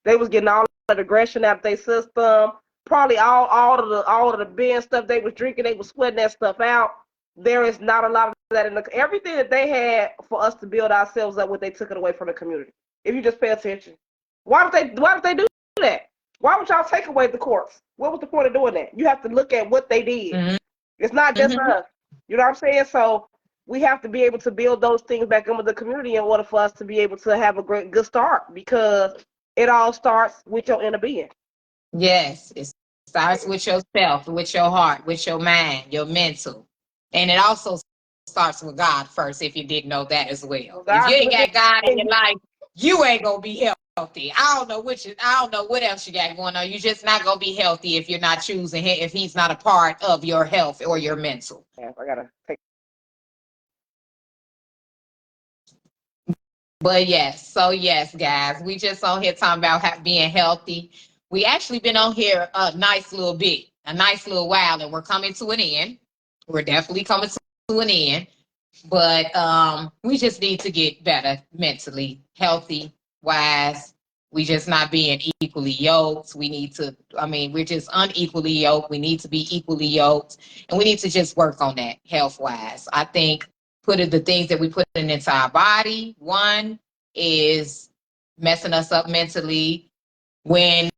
They was getting all that aggression out of their system. Probably all of the beer stuff they was drinking, they was sweating that stuff out. There is not a lot of that in everything that they had for us to build ourselves up with, they took it away from the community. If you just pay attention. Why would they do that? Why would y'all take away the courts? What was the point of doing that? You have to look at what they did. It's not just us. You know what I'm saying? So we have to be able to build those things back into the community in order for us to be able to have a good start, because it all starts with your inner being. Yes, it starts with yourself, with your heart, with your mind, your mental. And it also starts with God first, if you didn't know that as well. If you ain't got God in your life, you ain't gonna be healthy. I don't know what else you got going on. You're just not gonna be healthy if you're not choosing him, if he's not a part of your health or your mental. Yeah, I gotta take. But yes, guys, we just on here talking about being healthy. We actually been on here a nice little while, and we're coming to an end. We're definitely coming to an end, but we just need to get better mentally, healthy wise, We just not being equally yoked. We need to, we're just unequally yoked. We need to be equally yoked. And we need to just work on that health wise. I think the things that we put into our body, one is messing us up mentally when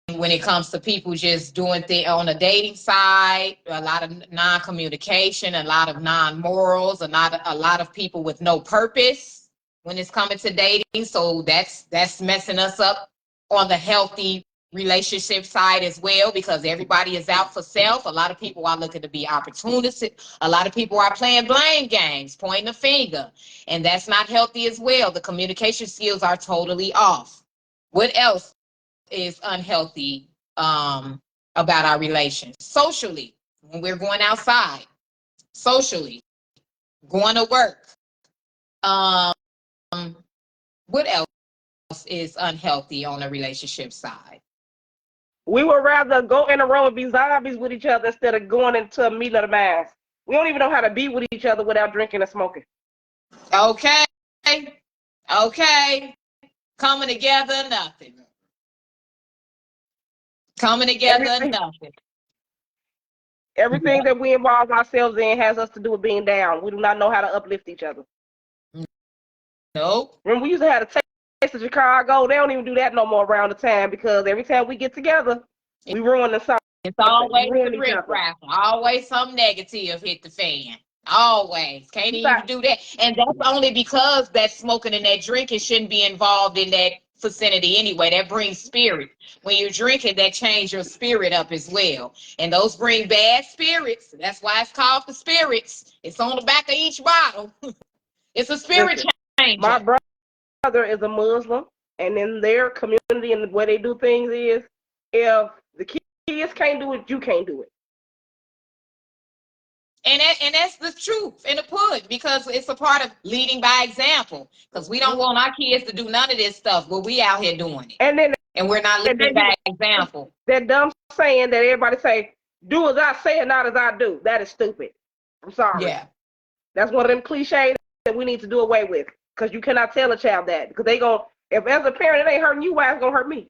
it comes to people just doing things on the dating side, a lot of non-communication, a lot of non-morals, a lot of people with no purpose when it's coming to dating. So that's messing us up on the healthy relationship side as well, because everybody is out for self. A lot of people are looking to be opportunistic. A lot of people are playing blame games, pointing a finger, and that's not healthy as well. The communication skills are totally off. What else is unhealthy about our relations? Socially, when we're going outside, socially, going to work. Um, what else is unhealthy on the relationship side? We would rather go in a row and be zombies with each other instead of going into a meeting of the minds. We don't even know how to be with each other without drinking and smoking. Okay. Okay. Coming together, nothing. Coming together, nothing. Everything that we involve ourselves in has us to do with being down. We do not know how to uplift each other. Nope. When we used to have a taste of Chicago, they don't even do that no more around the time, because every time we get together, we ruin the song. It's always the riff raff. Always some negative hit the fan. Always. Can't even do that. And that's only because that smoking and that drinking shouldn't be involved in that vicinity anyway. That brings spirit. When you're drinking, that changes your spirit up as well. And those bring bad spirits. That's why it's called the spirits. It's on the back of each bottle. It's a spirit changer. My brother is a Muslim, and in their community and the way they do things is, if the kids can't do it, you can't do it. And that's the truth in the put, because it's a part of leading by example. Because we don't want our kids to do none of this stuff, but we out here doing it. And we're not leading by example. That dumb saying that everybody say, do as I say and not as I do. That is stupid. I'm sorry. Yeah. That's one of them cliches that we need to do away with. Because you cannot tell a child that. Because if as a parent it ain't hurting you, why it's going to hurt me?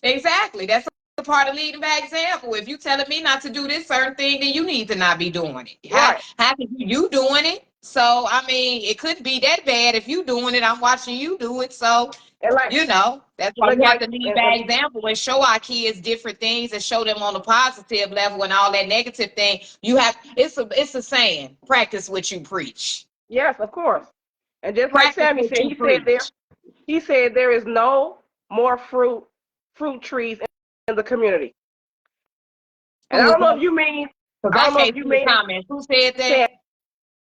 Exactly. That's a part of leading by example. If you telling me not to do this certain thing, then you need to not be doing it. Right. How can you doing it? So, it couldn't be that bad if you doing it. I'm watching you do it. So, that's why we have to lead by example and show our kids different things and show them on a positive level, and all that negative thing. It's a saying, practice what you preach. Yes, of course. And just like Sammy said, he said there is no more fruit trees in the community. And I don't know if you mean, who said that?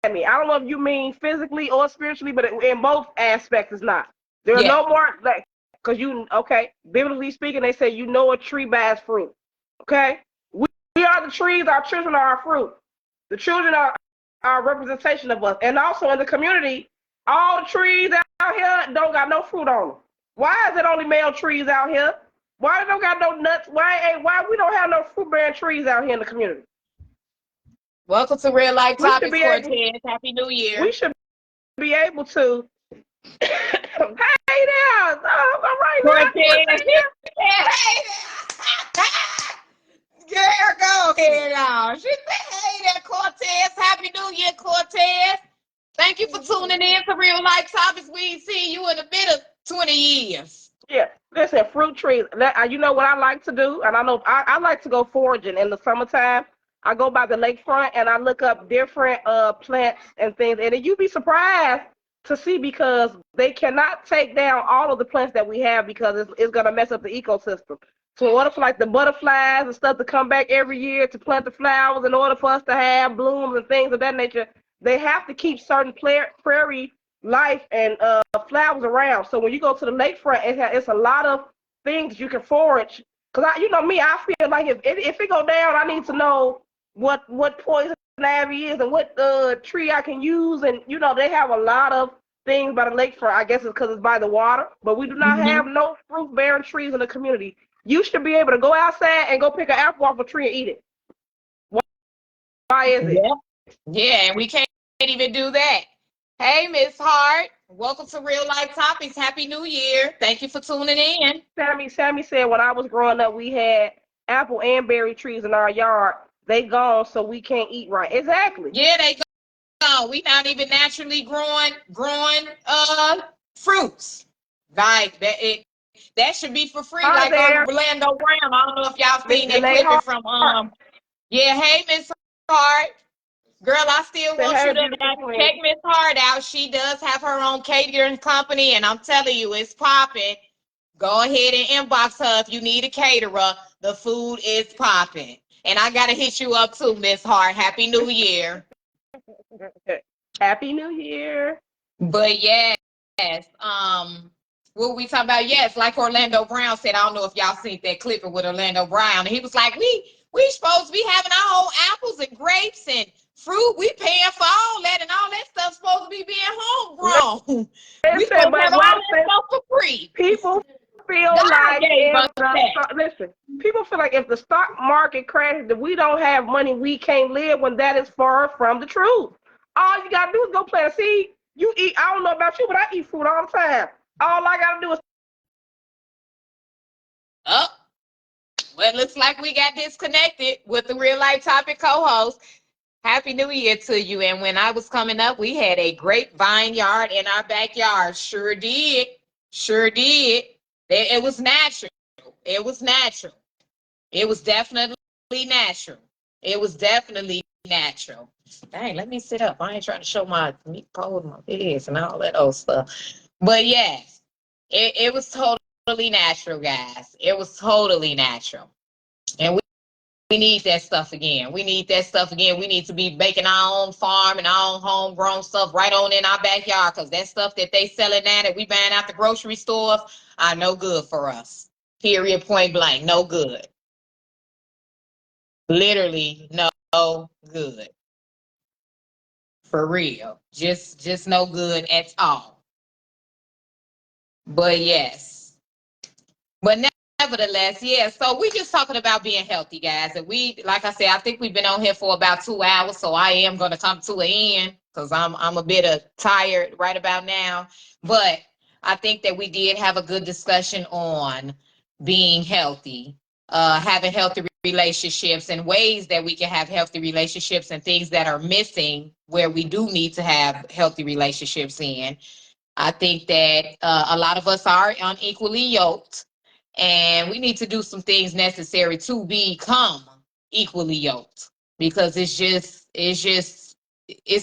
Sammy, I don't know if you mean physically or spiritually, but in both aspects it's not. There are no more, because biblically speaking, they say a tree by its fruit. Okay? We are the trees, our children are our fruit. The children are our representation of us. And also in the community, all the trees out here don't got no fruit on them. Why is it only male trees out here? Why they don't got no nuts? Why we don't have no fruit-bearing trees out here in the community? Welcome to Real Life Topics, Cortez. Happy New Year. We should be able to. Hey there! All right, Cortez. Hey there. Girl, go ahead now. She said, hey there, Cortez. Happy New Year, Cortez. Thank you for tuning in to Real Life Topics. We ain't seen you in a bit of 20 years. Yeah, listen, fruit trees. You know what I like to do? And I know I like to go foraging in the summertime. I go by the lakefront and I look up different plants and things. And you'd be surprised to see, because they cannot take down all of the plants that we have, because it's going to mess up the ecosystem. So in order for the butterflies and stuff to come back every year to plant the flowers, in order for us to have blooms and things of that nature, they have to keep certain prairie life and flowers around. So when you go to the lakefront, it's a lot of things you can forage. Because I feel like if it go down, I need to know what poison ivy is and what tree I can use. And they have a lot of things by the lakefront. I guess it's because it's by the water, but we do not have no fruit bearing trees in the community. You should be able to go outside and go pick an apple off a tree and eat it. Why is it? Yeah, and we can't even do that. Hey, Miss Hart. Welcome to Real Life Topics. Happy New Year. Thank you for tuning in. Sammy said when I was growing up, we had apple and berry trees in our yard. They gone, so we can't eat right. Exactly. Yeah, they go. We not even naturally growing fruits. Like that should be for free, Hi like on there, Orlando Brown. I don't know if y'all Miss seen that Janae clipping Hart. from yeah, hey Miss Hart. Girl, I still Said, want hey, you to beautiful friend. check Miss Hart out. She does have her own catering company, and I'm telling you, it's popping. Go ahead and inbox her if you need a caterer. The food is popping. And I gotta hit you up too, Miss Hart. Happy New Year. Happy New Year. But yes, what we talking about? Yes, like Orlando Brown said. I don't know if y'all seen that clip with Orlando Brown. He was like, we supposed to be having our own apples and grapes and fruit. We paying for all that, and all that stuff supposed to be being homegrown. We Listen, supposed to have but all one that thing, stuff for free. people feel God like gave if us the that. listen, people feel like if the stock market crashes, that we don't have money, we can't live. When that is far from the truth. All you gotta do is go plant a seed. You eat. I don't know about you, but I eat food all the time. All I gotta do is Oh, well, it looks like we got disconnected with the Real Life Topic co-host. Happy New Year to you. And when I was coming up, we had a great vineyard in our backyard. Sure did. Sure did. It was natural. It was natural. It was definitely natural. It was definitely natural. Dang, let me sit up. I ain't trying to show my meat pole, my legs, and all that old stuff. But yes, it was totally natural, guys. It was totally natural. And we need that stuff again. We need that stuff again. We need to be making our own farm and our own homegrown stuff right on in our backyard, because that stuff that they selling now that we buying out the grocery stores are no good for us. Period, point blank, no good. Literally no good. For real. Just no good at all. But yes. But nevertheless, yeah. So we just talking about being healthy, guys. And we, like I said, I think we've been on here for about 2 hours. So I am gonna come to an end because I'm a bit tired right about now. But I think that we did have a good discussion on being healthy, having healthy relationships and ways that we can have healthy relationships and things that are missing where we do need to have healthy relationships in. I think that a lot of us are unequally yoked, and we need to do some things necessary to become equally yoked, because it's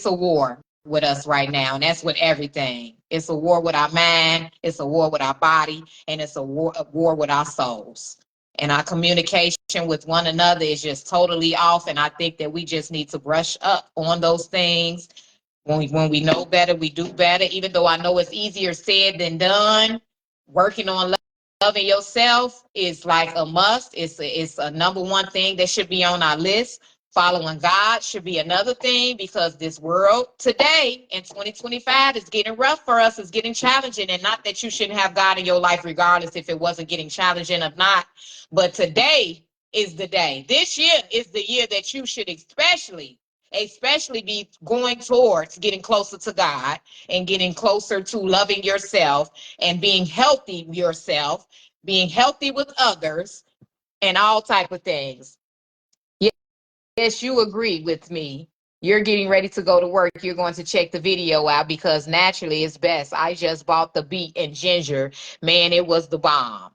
a war with us right now, and that's with everything. It's a war with our mind, it's a war with our body, and it's a war with our souls. And our communication with one another is just totally off, and I think that we just need to brush up on those things. When we know better, we do better. Even though I know it's easier said than done, working on loving yourself is like a must. It's a number one thing that should be on our list. Following God should be another thing, because this world today in 2025 is getting rough for us. It's getting challenging, and not that you shouldn't have God in your life regardless if it wasn't getting challenging or not. But today is the day. This year is the year that you should especially be going towards getting closer to God and getting closer to loving yourself and being healthy yourself, being healthy with others, and all type of things. Yes, you agree with me. You're getting ready to go to work. You're going to check the video out because naturally it's best. I just bought the beet and ginger. Man, it was the bomb.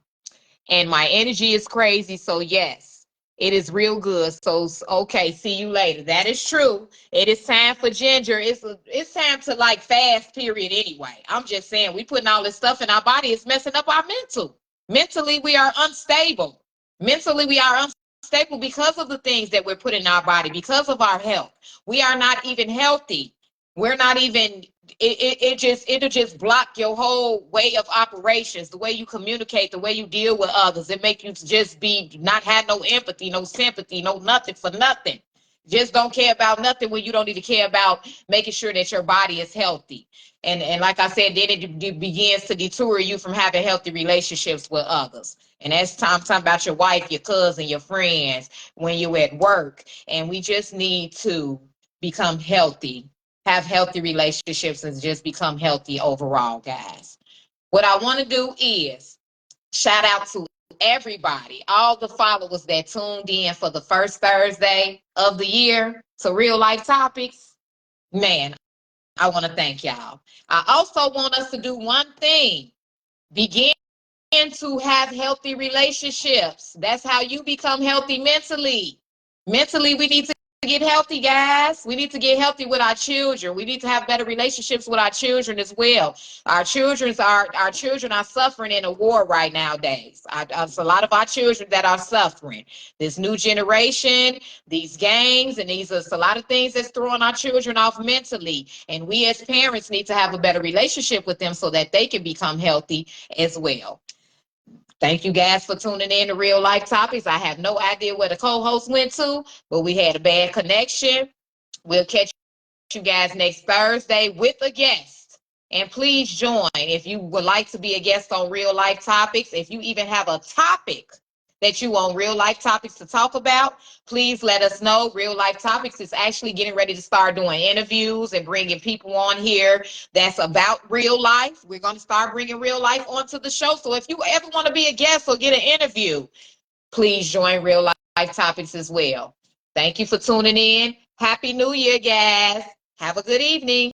And my energy is crazy. So yes, it is real good. So okay, see you later. That is true. It is time for ginger. It's time to like fast period anyway. I'm just saying, we putting all this stuff in our body. It's messing up our mental. Mentally, we are unstable. Mentally, we are unstable because of the things that we're putting in our body, because of our health. We are not even healthy. We're not even it'll just block your whole way of operations, the way you communicate, the way you deal with others. It make you just be not have no empathy, no sympathy, no nothing for nothing. Just don't care about nothing when you don't even care about making sure that your body is healthy. And like I said, then it begins to detour you from having healthy relationships with others. And that's talking about your wife, your cousin, your friends, when you're at work. And we just need to become healthy, have healthy relationships and just become healthy overall, guys. What I want to do is shout out to everybody, all the followers that tuned in for the first Thursday of the year to Real Life Topics. Man, I want to thank y'all. I also want us to do one thing: begin to have healthy relationships. That's how you become healthy mentally. Mentally, we need to get healthy, guys. We need to get healthy with our children. We need to have better relationships with our children as well. Our children are suffering in a war right nowadays. It's a lot of our children that are suffering. This new generation, these gangs, and these are a lot of things that's throwing our children off mentally. And we as parents need to have a better relationship with them so that they can become healthy as well. Thank you guys for tuning in to Real Life Topics. I have no idea where the co-host went to, but we had a bad connection. We'll catch you guys next Thursday with a guest. And please join if you would like to be a guest on Real Life Topics. If you even have a topic that you want Real Life Topics to talk about, please let us know. Real Life Topics is actually getting ready to start doing interviews and bringing people on here that's about real life. We're going to start bringing real life onto the show. So if you ever want to be a guest or get an interview, please join Real Life Topics as well. Thank you for tuning in. Happy New Year, guys. Have a good evening.